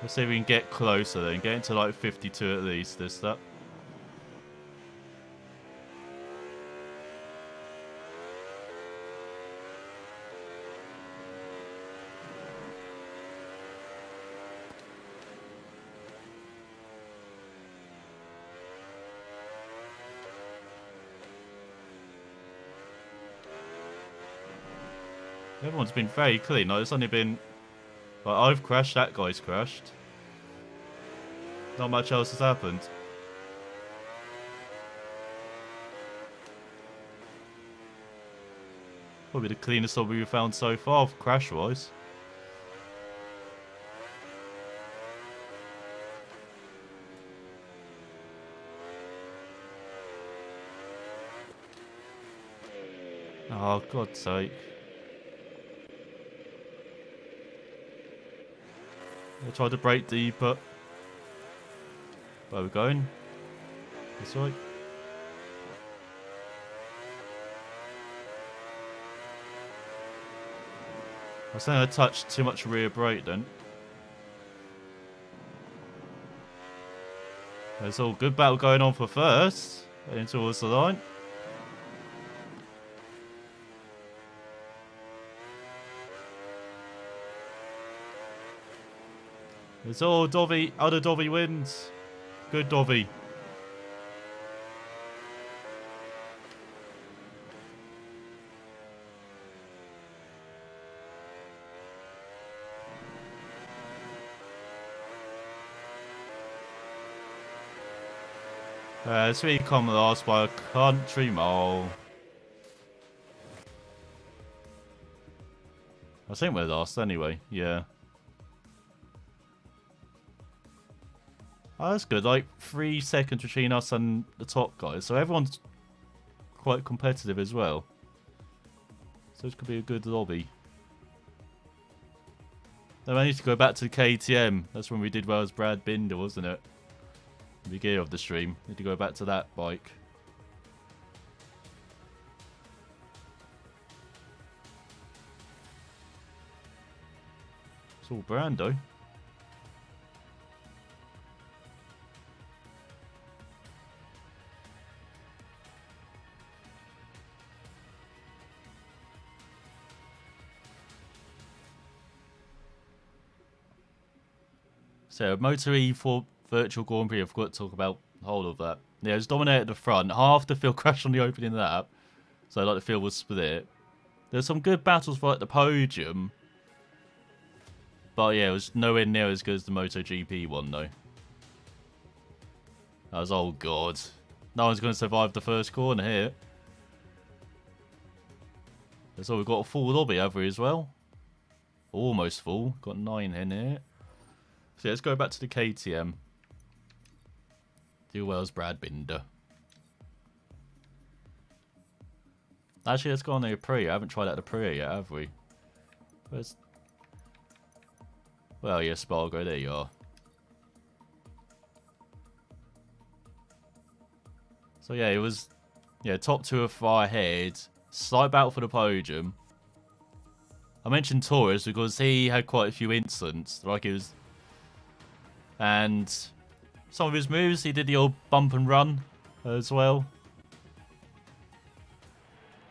Let's see if we can get closer then. Get into like 52 at least this step. Everyone's been very clean. Like, it's only been... Like, I've crashed, that guy's crashed. Not much else has happened. Probably the cleanest lobby we've found so far, crash-wise. Oh, God's sake. I tried to brake deeper. Where are we going? This way? I was saying I touched too much rear brake then. There's all good battle going on for first. Heading towards the line. It's all Dovey. Other Dovey wins. Good Dovey. It's really come last by a country mile. I think we're last anyway, yeah. Oh, that's good. Like 3 seconds between us and the top guys. So everyone's quite competitive as well. So it could be a good lobby. Then I need to go back to the KTM. That's when we did well as Brad Binder, wasn't it? The beginning of the stream. Need to go back to that bike. It's all Brando. So, Moto E4 Virtual Grand Prix, I forgot to talk about the whole of that. Yeah, it was dominated at the front. Half the field crashed on the opening lap. So, like, the field was split. There's some good battles for, like, the podium. But, yeah, it was nowhere near as good as the MotoGP one, though. That was, oh, God. No one's going to survive the first corner here. So, we've got a full lobby, have we, as well? Almost full. Got 9 in here. So let's go back to the KTM. Do well as Brad Binder. Actually, let's go on the Aprilia. I haven't tried out the Aprilia yet, have we? Where's... Well, yeah, Spargo, there you are. So yeah, it was... Yeah, top 2 are far ahead. Slight battle for the podium. I mentioned Torres because he had quite a few incidents. Like, it was... And some of his moves, he did the old bump and run as well.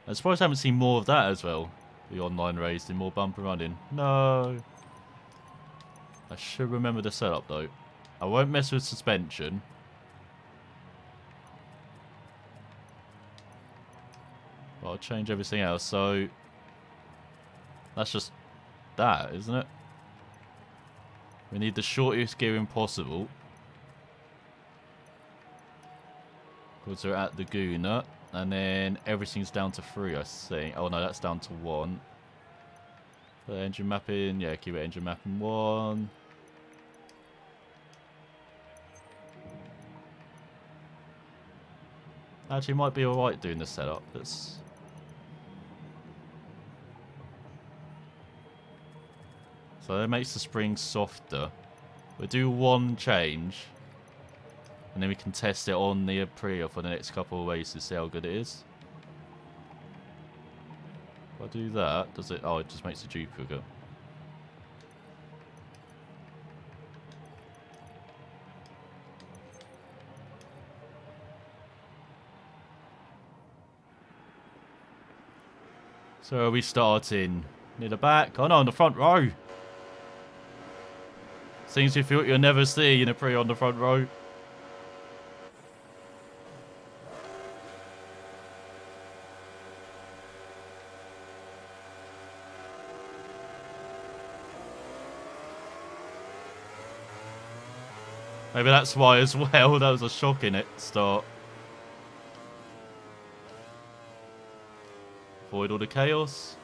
I suppose I haven't seen more of that as well. The online race, did more bump and running. No. I should remember the setup though. I won't mess with suspension. But I'll change everything else. So that's just that, isn't it? We need the shortest gearing possible. Because we're at the Guna. And then everything's down to 3, I think. Oh no, that's down to 1. The engine mapping, yeah, keep it engine mapping 1. Actually, might be alright doing the setup. Let's... So that makes the springs softer. We'll do 1 change. And then we can test it on the Aprilia for the next couple of races, see how good it is. If I do that, does it... Oh, it just makes the duplicate. So are we starting near the back? Oh no, in the front row. Things you feel you'll never see in a Aprilia on the front row. Maybe that's why as well. That was a shocking start. Avoid all the chaos.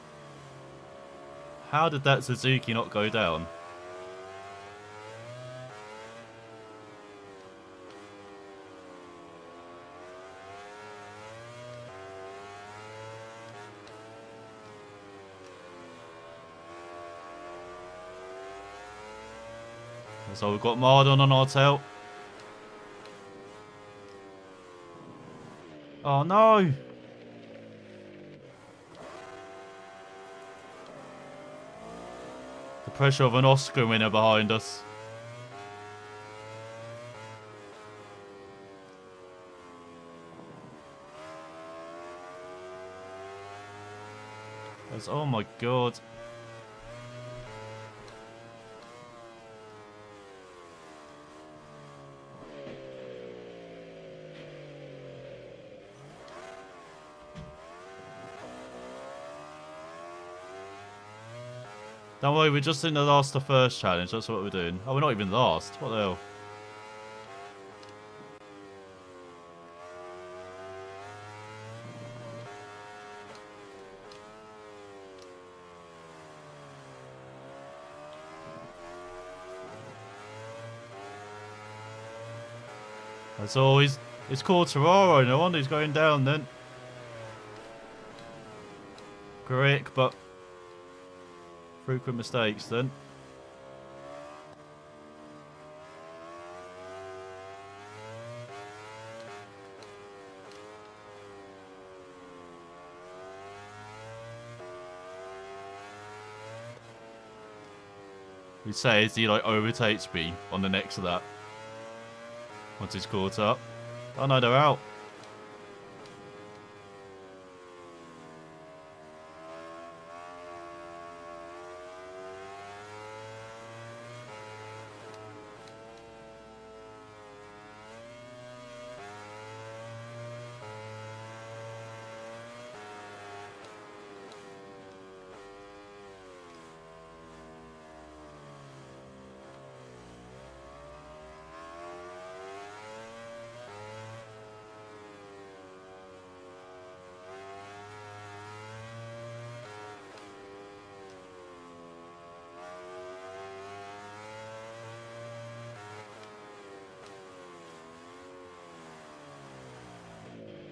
How did that Suzuki not go down? So we've got Mardon on our tail. Oh no! The pressure of an Oscar winner behind us. Oh my god. Don't worry, we're just in the first challenge. That's what we're doing. Oh, we're not even last. What the hell? As always, it's Quartararo. No wonder he's going down then. Correct, but frequent mistakes then. We say as he like overtakes me on the next of that. Once he's caught up. Oh no, they're out.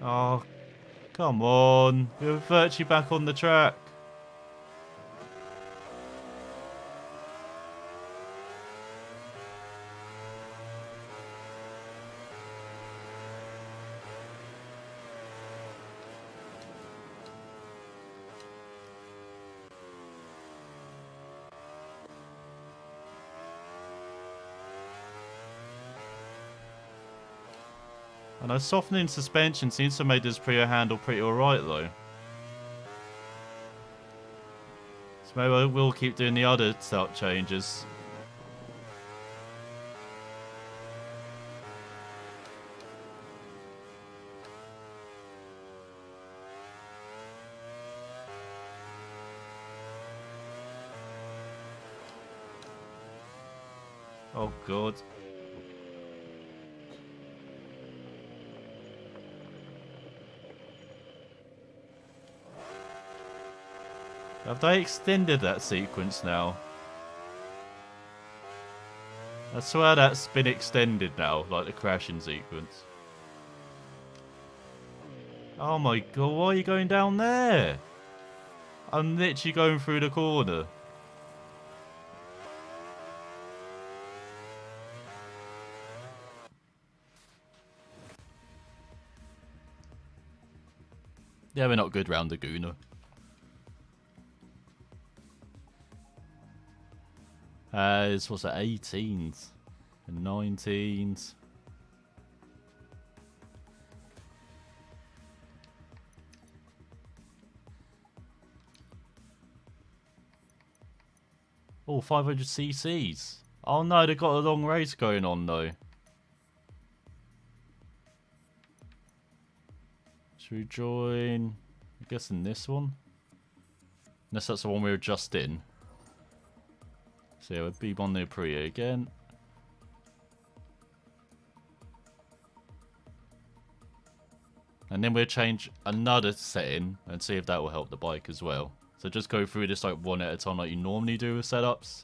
Oh, come on. We're virtually back on the track. And a softening suspension seems to make this Aprilia handle pretty alright though. So maybe I will keep doing the other setup changes. Oh god. Have they extended that sequence now? I swear that's been extended now, like the crashing sequence. Oh my god, why are you going down there? I'm literally going through the corner. Yeah, we're not good round Laguna. It's, what's that, 18s and 19s. Oh, 500 cc's. Oh no, they've got a long race going on though. Should we join, I guess, in this one? Unless that's the one we were just in. So yeah, we'll be on the Aprilia again. And then we'll change another setting and see if that will help the bike as well. So just go through this like one at a time like you normally do with setups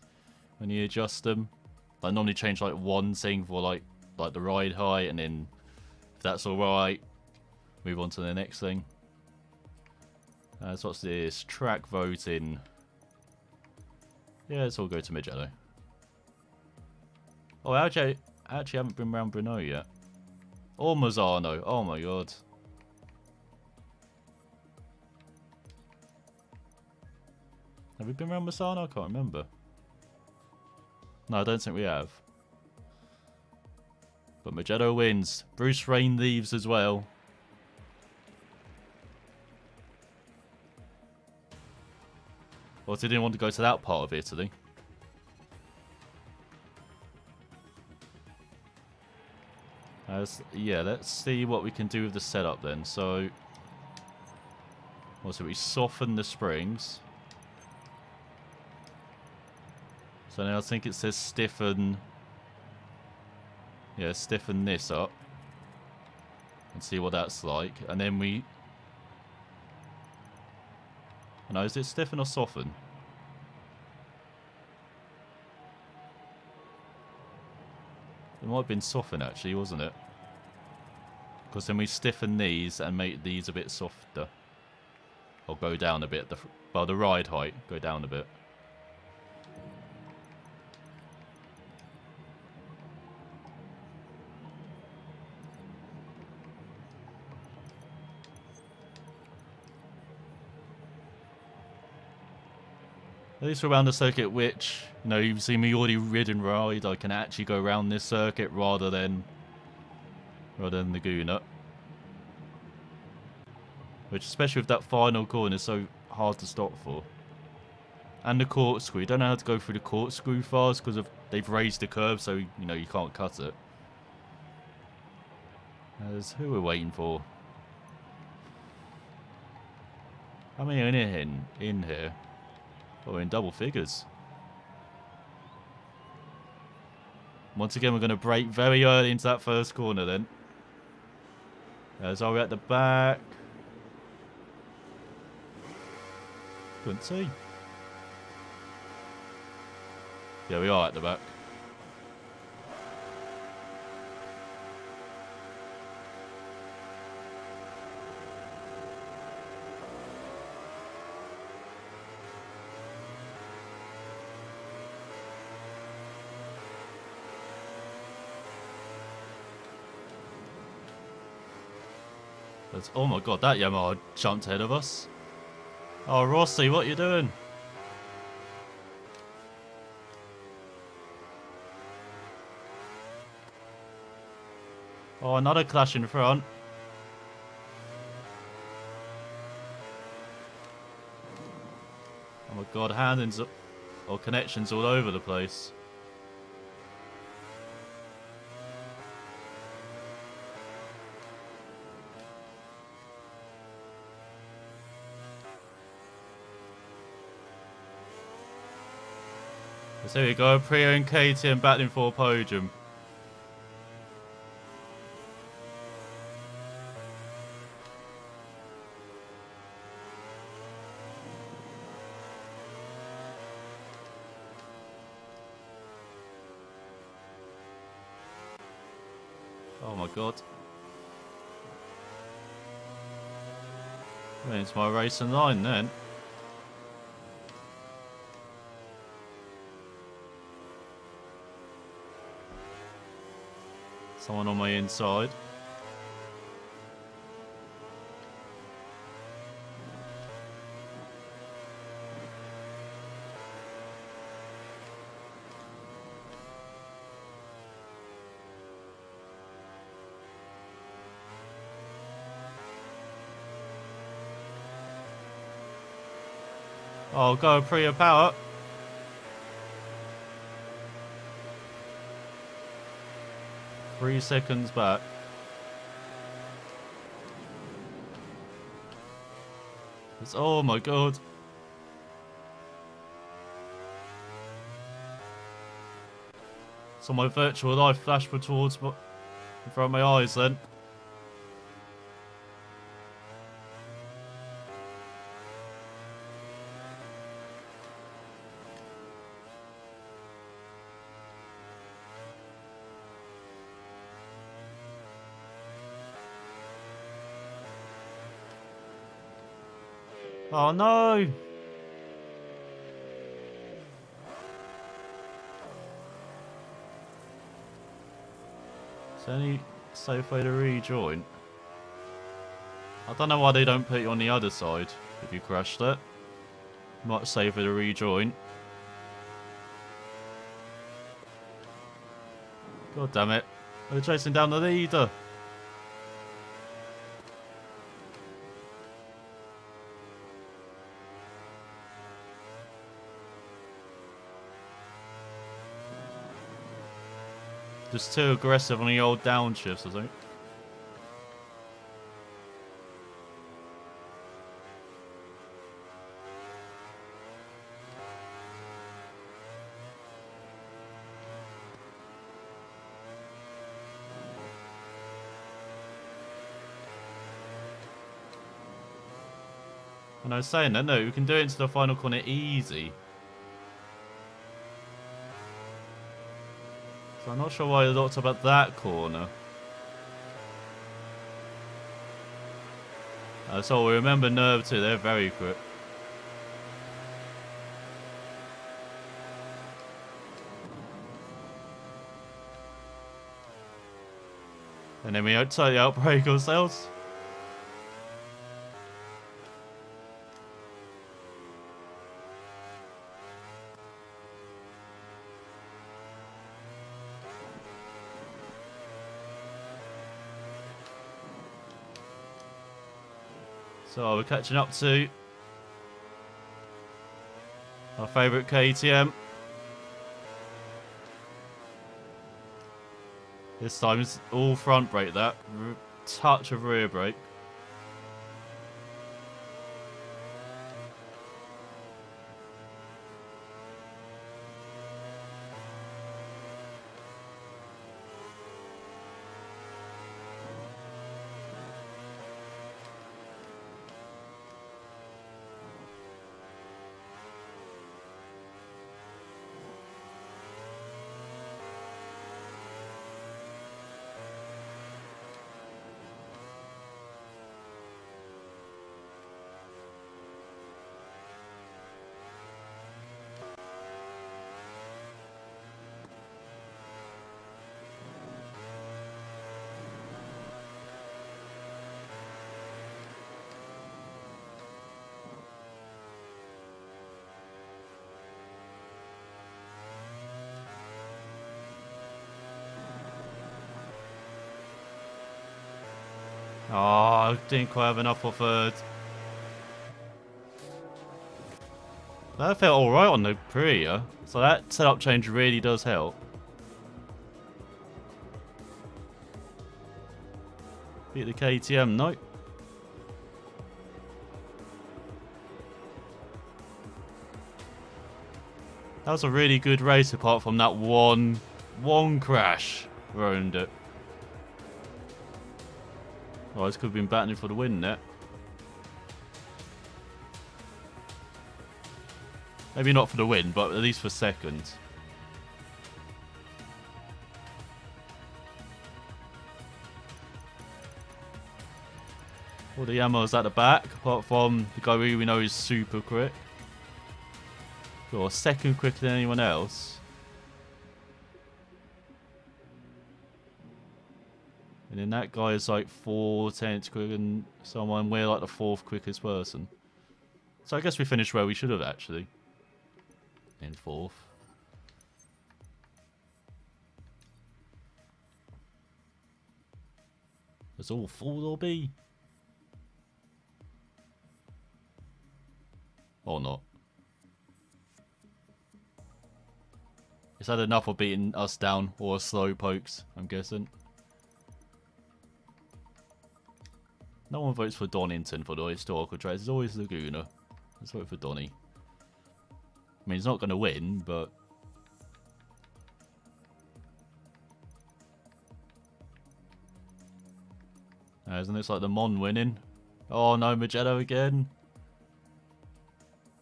when you adjust them. I normally change like one thing for like the ride height, and then if that's alright, move on to the next thing. So what's this? Track voting. Yeah, let's all go to Mugello. Oh, I actually haven't been around Brno yet. Or Mazzano. Oh my god. Have we been around Mazzano? I can't remember. No, I don't think we have. But Mugello wins. Bruce Rain leaves as well. Or did he want to go to that part of Italy? Yeah, let's see what we can do with the setup then. So, we soften the springs. So now I think it says stiffen. Yeah, stiffen this up. And see what that's like. And then we... No, is it stiffen or soften? It might have been soften actually, wasn't it? Because then we stiffen these and make these a bit softer. Or go down a bit. Well, the ride height, go down a bit. At least around the circuit, which, you know, you've seen me already rid and ride, I can actually go around this circuit rather than Laguna. Which, especially with that final corner, is so hard to stop for. And the corkscrew. You don't know how to go through the corkscrew fast because they've raised the curve, so, you know, you can't cut it. As who we're waiting for? How many are in here? Oh, we're in double figures. Once again, we're going to brake very early into that first corner then. As are we at the back? Couldn't see. Yeah, we are at the back. Oh my god, that Yamaha jumped ahead of us. Oh, Rossi, what are you doing? Oh, another clash in front. Oh my god, handings or connections all over the place. So here we go, Priya and KTM battling for a podium. Oh my god. It's my racing line then. Someone on my inside. Oh, go Priya power. Three seconds back. Oh my god. So my virtual life flashed towards in front of my eyes then. Oh no! Is there any safe way to rejoin? I don't know why they don't put you on the other side if you crashed it. Much safer to rejoin. God damn it. They're chasing down the leader. Just too aggressive on the old downshifts, I think. And I was saying that, no, we can do it into the final corner easy. So I'm not sure why I thought about that corner. So we remember Nerve too, they're very quick. And then we totally outbreak ourselves. So we're catching up to our favourite KTM. This time it's all front brake, that touch of rear brake. Oh, I didn't quite have enough for third. That felt alright on the Priya, so that setup change really does help. Beat the KTM, no. That was a really good race apart from that one crash. Ruined it. Oh, this could have been battling for the win there. Maybe not for the win, but at least for second. All the ammo's at the back, apart from the guy who we know is super quick. Or second quicker than anyone else. And then that guy is like 4/10 quicker than someone. We're like the 4th quickest person. So I guess we finished where we should have actually. In 4th. It's all full or B. Or not. Is that enough for beating us down or slow pokes, I'm guessing? No one votes for Donington for the historical traits. It's always Laguna. Let's vote for Donny. I mean, he's not going to win, but... Isn't this like the Mon winning? Oh no, Magello again.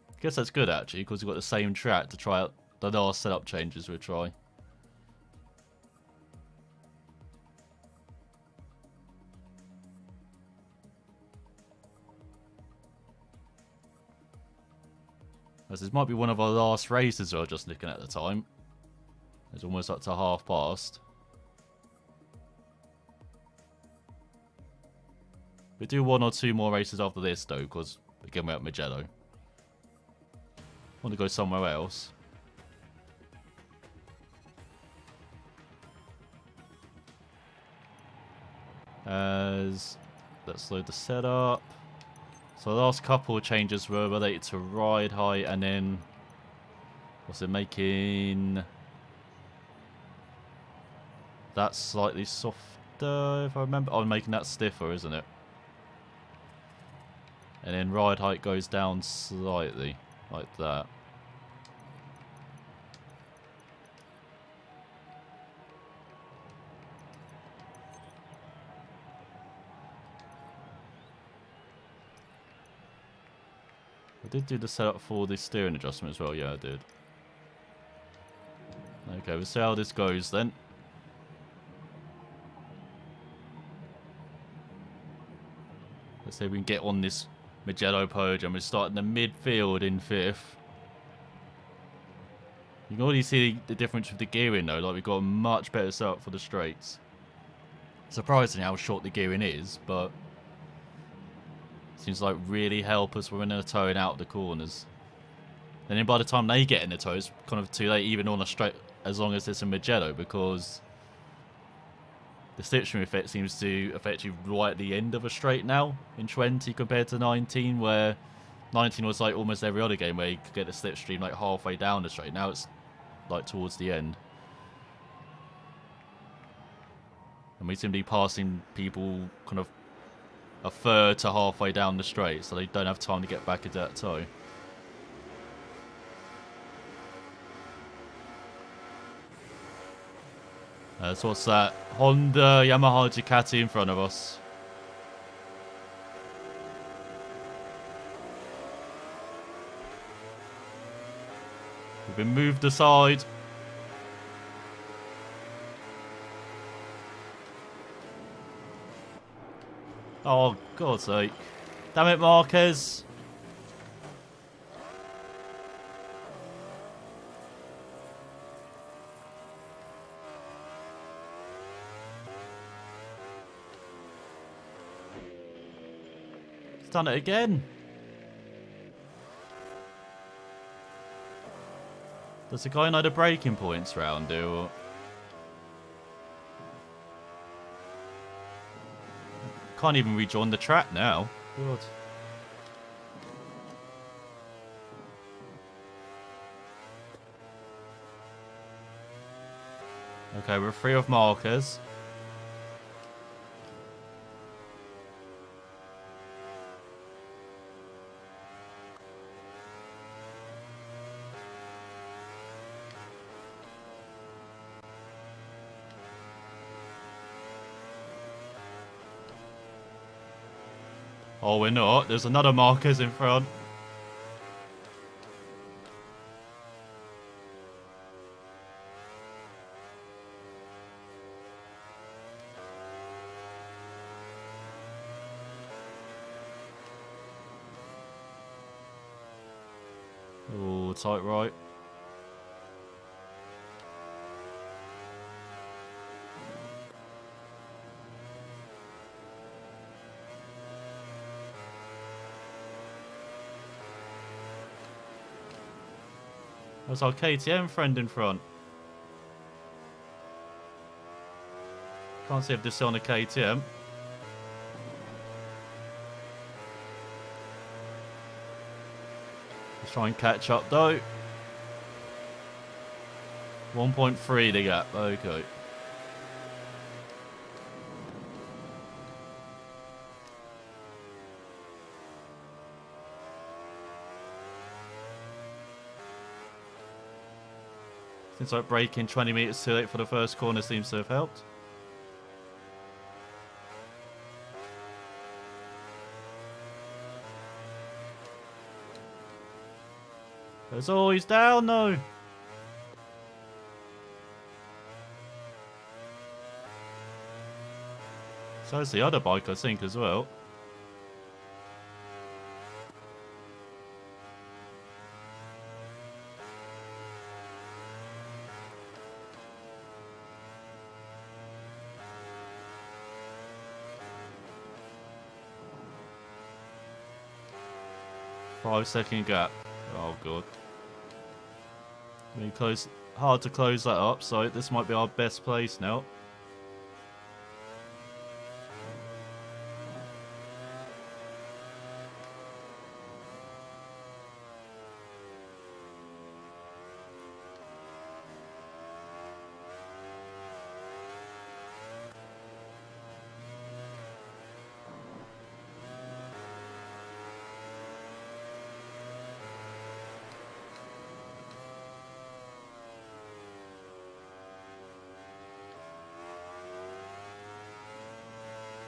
I guess that's good actually, because we've got the same track to try out the last setup changes we'll try. As this might be one of our last races we were just looking at the time. It's almost up to half past. We do 1 or 2 more races after this though, because again we're at Magello. Want to go somewhere else. As let's load the setup. So the last couple of changes were related to ride height and then what's it making that slightly softer if I remember. Oh, making that stiffer, isn't it? And then ride height goes down slightly, like that. I did do the setup for the steering adjustment as well, yeah I did. Okay, we'll see how this goes then. Let's see if we can get on this Magello podium. We're starting the midfield in 5th. You can already see the difference with the gearing though, like we've got a much better setup for the straights. Surprising how short the gearing is, but seems like really help us when they're towing out the corners. And then by the time they get in the tow, it's kind of too late even on a straight, as long as it's a Magello, because the slipstream effect seems to affect you right at the end of a straight now in 20 compared to 19, where 19 was like almost every other game where you could get the slipstream like halfway down the straight. Now it's like towards the end. And we seem to be passing people kind of a third to halfway down the straight, so they don't have time to get back into that tow. So what's that? Honda, Yamaha, Ducati in front of us. We've been moved aside. Oh, God's sake. Damn it, Marquez. He's done it again. Does the guy know the braking points round, or... Can't even rejoin the track now. God. Okay, we're free of Marquez. Oh, we're not. There's another Marquez in front. Oh, tight right. That's our KTM friend in front. Can't see if this is on a KTM. Let's try and catch up though. 1.3 the gap, okay. Seems like braking 20 metres too late for the first corner seems to have helped. There's always down though. So is the other bike, I think, as well. Five-second gap. Oh god. I mean, hard to close that up, so this might be our best place now.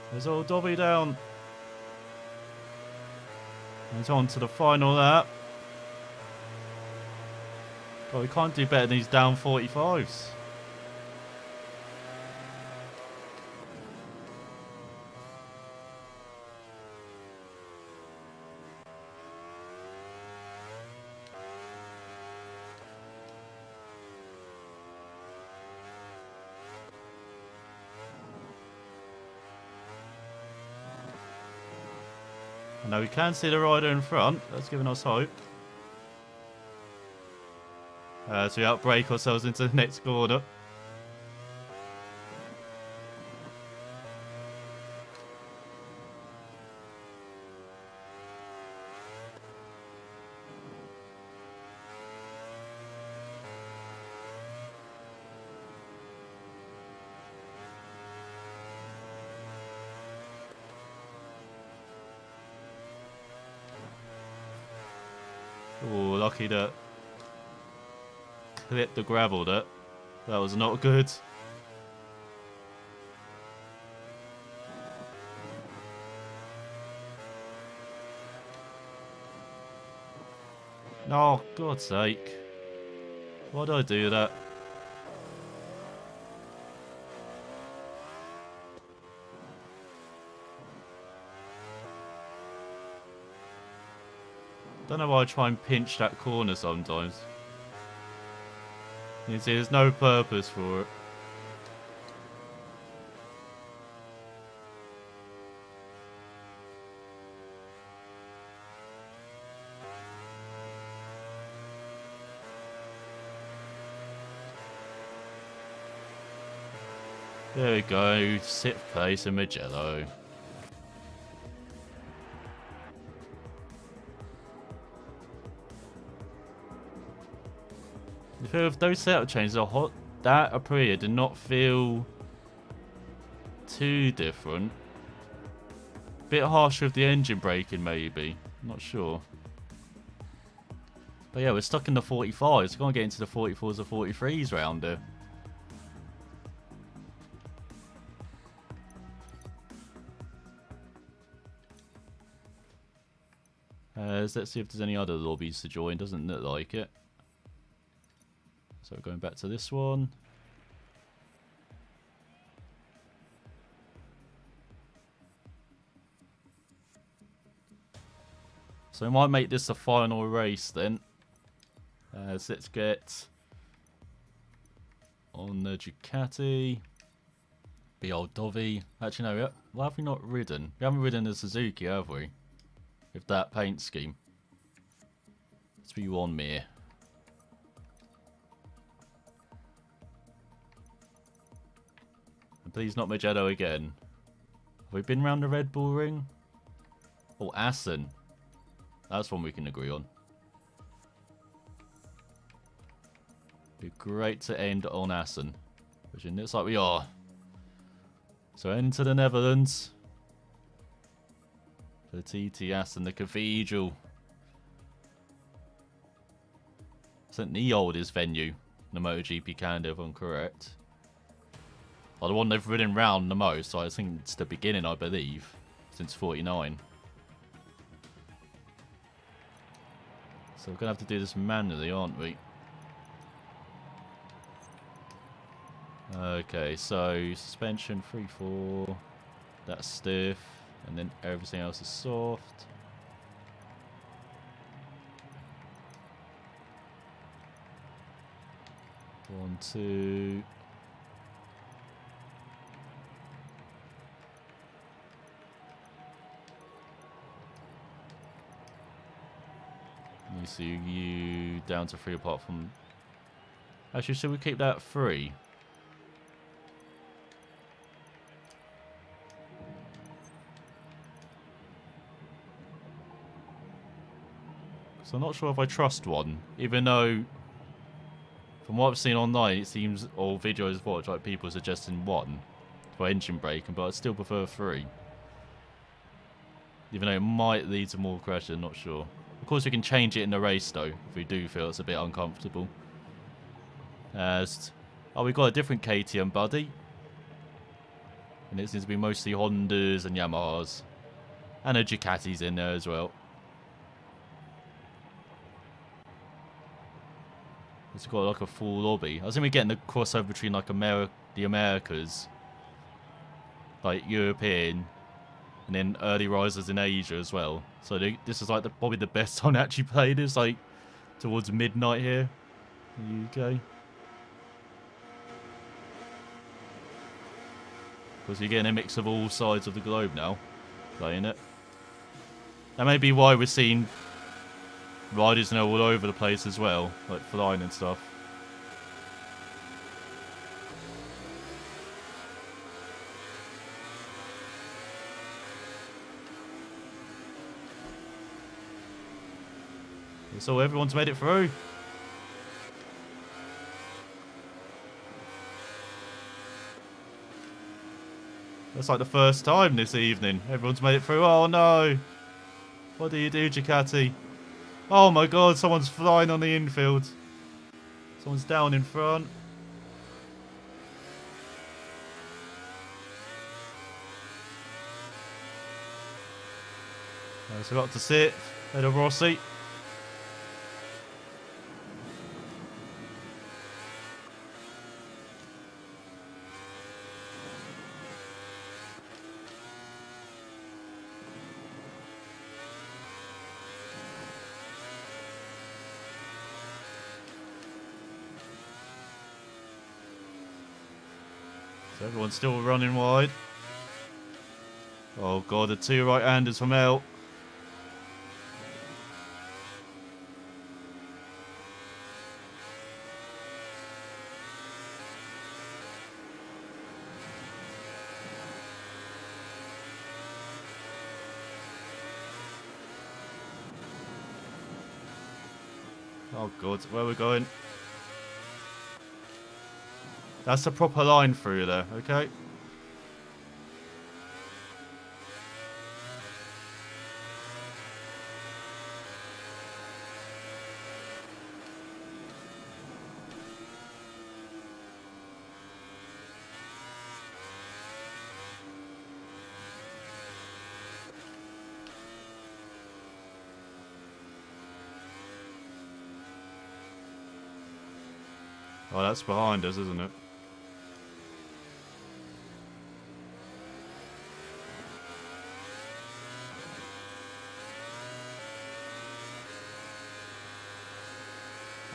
There's old Dobby down. He's on to the final lap. God, we can't do better than these down 45s. Now we can see the rider in front. That's giving us hope. So we outbrake ourselves into the next corner. Oh, lucky that clipped the gravel there. That was not good. Oh, God's sake. Why did I do that? Don't know why I try and pinch that corner sometimes. You can see there's no purpose for it. There we go, 6th place in Mugello. I feel if those setup changes are hot, that Aprilia did not feel too different. Bit harsh with the engine braking maybe, not sure. But yeah, we're stuck in the 45s, we can't get into the 44s or 43s round here. Let's see if there's any other lobbies to join, doesn't look like it. So we're going back to this one. So we might make this the final race then. So let's get on the Ducati. Be old Dovey. Actually, no, why have we not ridden? We haven't ridden the Suzuki, have we? With that paint scheme. Let's be one mere. And please not Magello again. Have we been round the Red Bull Ring? Oh, Assen. That's one we can agree on. Be great to end on Assen. Which it looks like we are. So into the Netherlands. For the TT Assen, the Cathedral. It's the oldest venue in the MotoGP Canada, if I'm correct. Or the one they've ridden round the most, so I think it's the beginning, I believe. Since 49. So we're going to have to do this manually, aren't we? Okay, so suspension 3-4. That's stiff. And then everything else is soft. One, two. You see you down to 3 apart from... Actually, should we keep that 3? So I'm not sure if I trust one, even though from what I've seen online, it seems, or videos I've watched, like people suggesting 1 for engine braking, but I still prefer 3. Even though it might lead to more crashing, not sure. Of course, we can change it in the race though, if we do feel it's a bit uncomfortable. Oh, we've got a different KTM buddy. And it seems to be mostly Hondas and Yamahas. And a Ducati's in there as well. It's got like a full lobby. I think we're getting the crossover between like the Americas, like European, and then early risers in Asia as well. So this is like probably the best time to actually play this, like towards midnight here in the UK. Because you're getting a mix of all sides of the globe now, playing it. That may be why we're seeing riders now all over the place as well, like flying and stuff. So everyone's made it through. That's like the first time this evening. Everyone's made it through. Oh no! What do you do, Ducati? Oh my god, someone's flying on the infield. Someone's down in front. So got to sit. Head of Rossi. So everyone's still running wide. Oh god, the 2 right-handers from out. Oh god, where are we going? That's a proper line through there, okay? Oh, that's behind us, isn't it?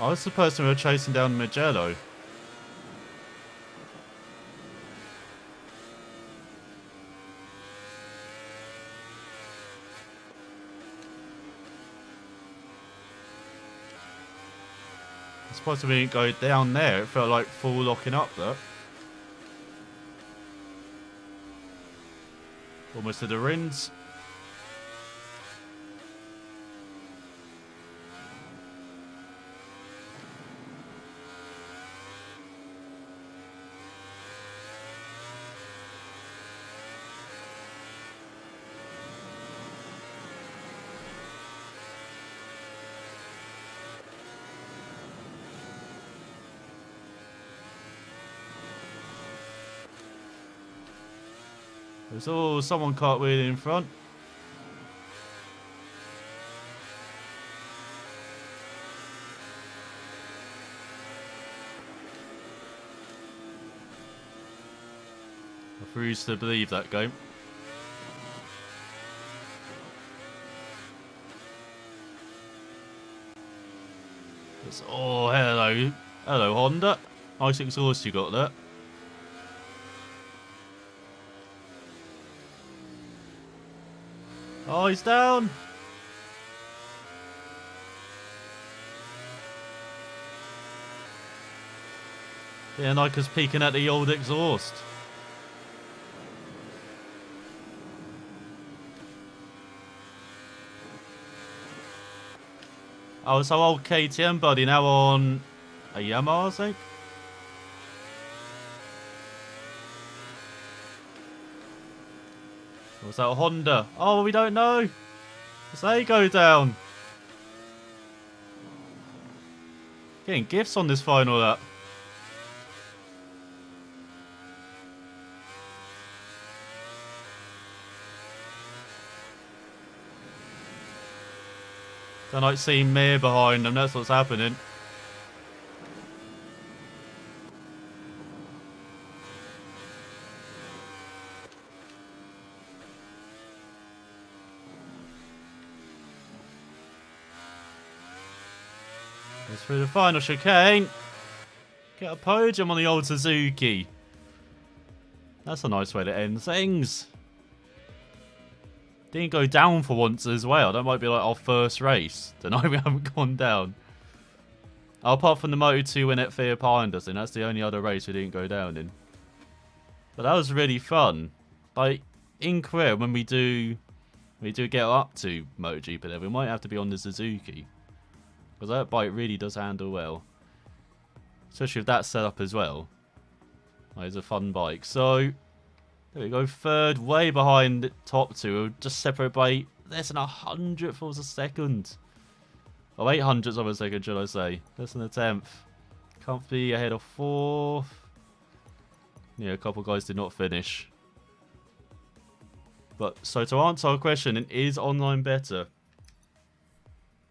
Oh, it's the person who were chasing down Magello. I'm surprised we didn't go down there. It felt like full locking up there. Almost to the Rins. There's someone cartwheeling in front. I refuse to believe that game. Oh, hello. Hello, Honda. Nice exhaust you got there. Oh, he's down. Yeah, Nika's peeking at the old exhaust. Oh, so old KTM buddy now on a Yamaha, I think. Or was that a Honda? Oh, we don't know. As they go down. Getting gifts on this final lap. Don't like seeing Mir behind them, that's what's happening. Goes through the final chicane. Get a podium on the old Suzuki. That's a nice way to end things. Didn't go down for once as well. That might be like our first race. Tonight we haven't gone down. Oh, apart from the Moto2 win at Thea Pinders, and that's the only other race we didn't go down in. But that was really fun. Like, in Korea, when we do get up to MotoGP level, we might have to be on the Suzuki. Because that bike really does handle well. Especially with that setup as well. Like, it's a fun bike. So, there we go, third, way behind the top two, just separate by less than 100th of a second. Oh, 800ths of a second, should I say. Less than a tenth. Comfy ahead of fourth. Yeah, a couple guys did not finish. But, so to answer our question, is online better?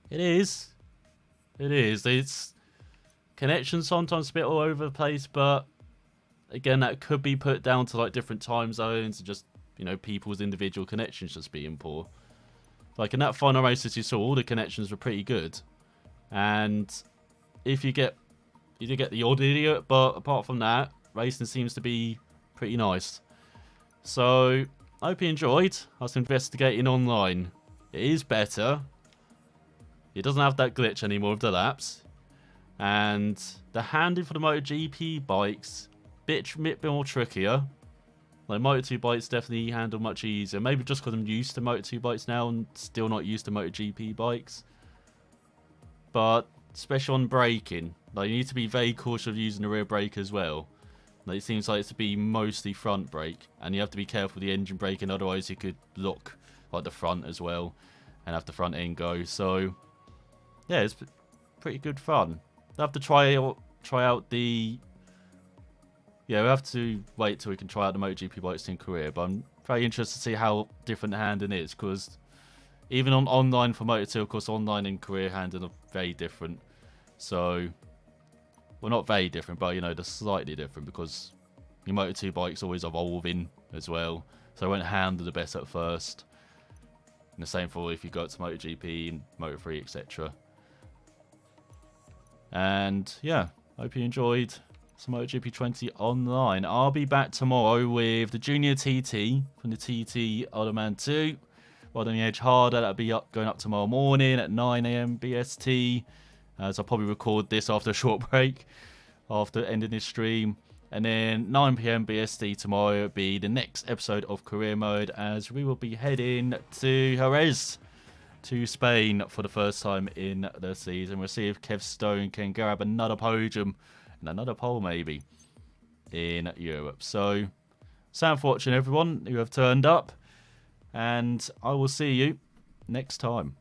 It is. It is. It's connections sometimes a bit all over the place, but again, that could be put down to like different time zones and just, you know, people's individual connections just being poor. Like in that final race as you saw, all the connections were pretty good. And if you get the odd idiot, but apart from that, racing seems to be pretty nice. So, I hope you enjoyed us investigating online. It is better. It doesn't have that glitch anymore with the laps. And the handling for the MotoGP bikes, bit more trickier. Like Moto2 bikes definitely handle much easier. Maybe just because I'm used to Moto2 bikes now and still not used to MotoGP bikes. But especially on braking, like you need to be very cautious of using the rear brake as well. Like it seems like it's to be mostly front brake, and you have to be careful with the engine braking, otherwise you could lock like the front as well and have the front end go. So yeah, it's pretty good fun. I have to try out the. Yeah, we have to wait till we can try out the MotoGP bikes in Korea, but I'm very interested to see how different the handling is, because even on online for Moto2, of course, online in Korea handling are very different. So, well, not very different, but you know, they're slightly different because your Moto2 bike's always evolving as well, so it won't handle the best at first. And the same for if you go to MotoGP and Moto3, etc. And yeah, hope you enjoyed some MotoGP 20 online. I'll be back tomorrow with the Junior TT from the TT Ottoman 2. Ride on the Edge Harder. That'll be going up tomorrow morning at 9 AM BST. As I'll probably record this after a short break, after ending this stream. And then 9 PM BST tomorrow will be the next episode of Career Mode, as we will be heading to Jerez, to Spain for the first time in the season. We'll see if Kev Stone can grab another podium and another pole maybe in Europe. So, thanks for watching everyone who have turned up, and I will see you next time.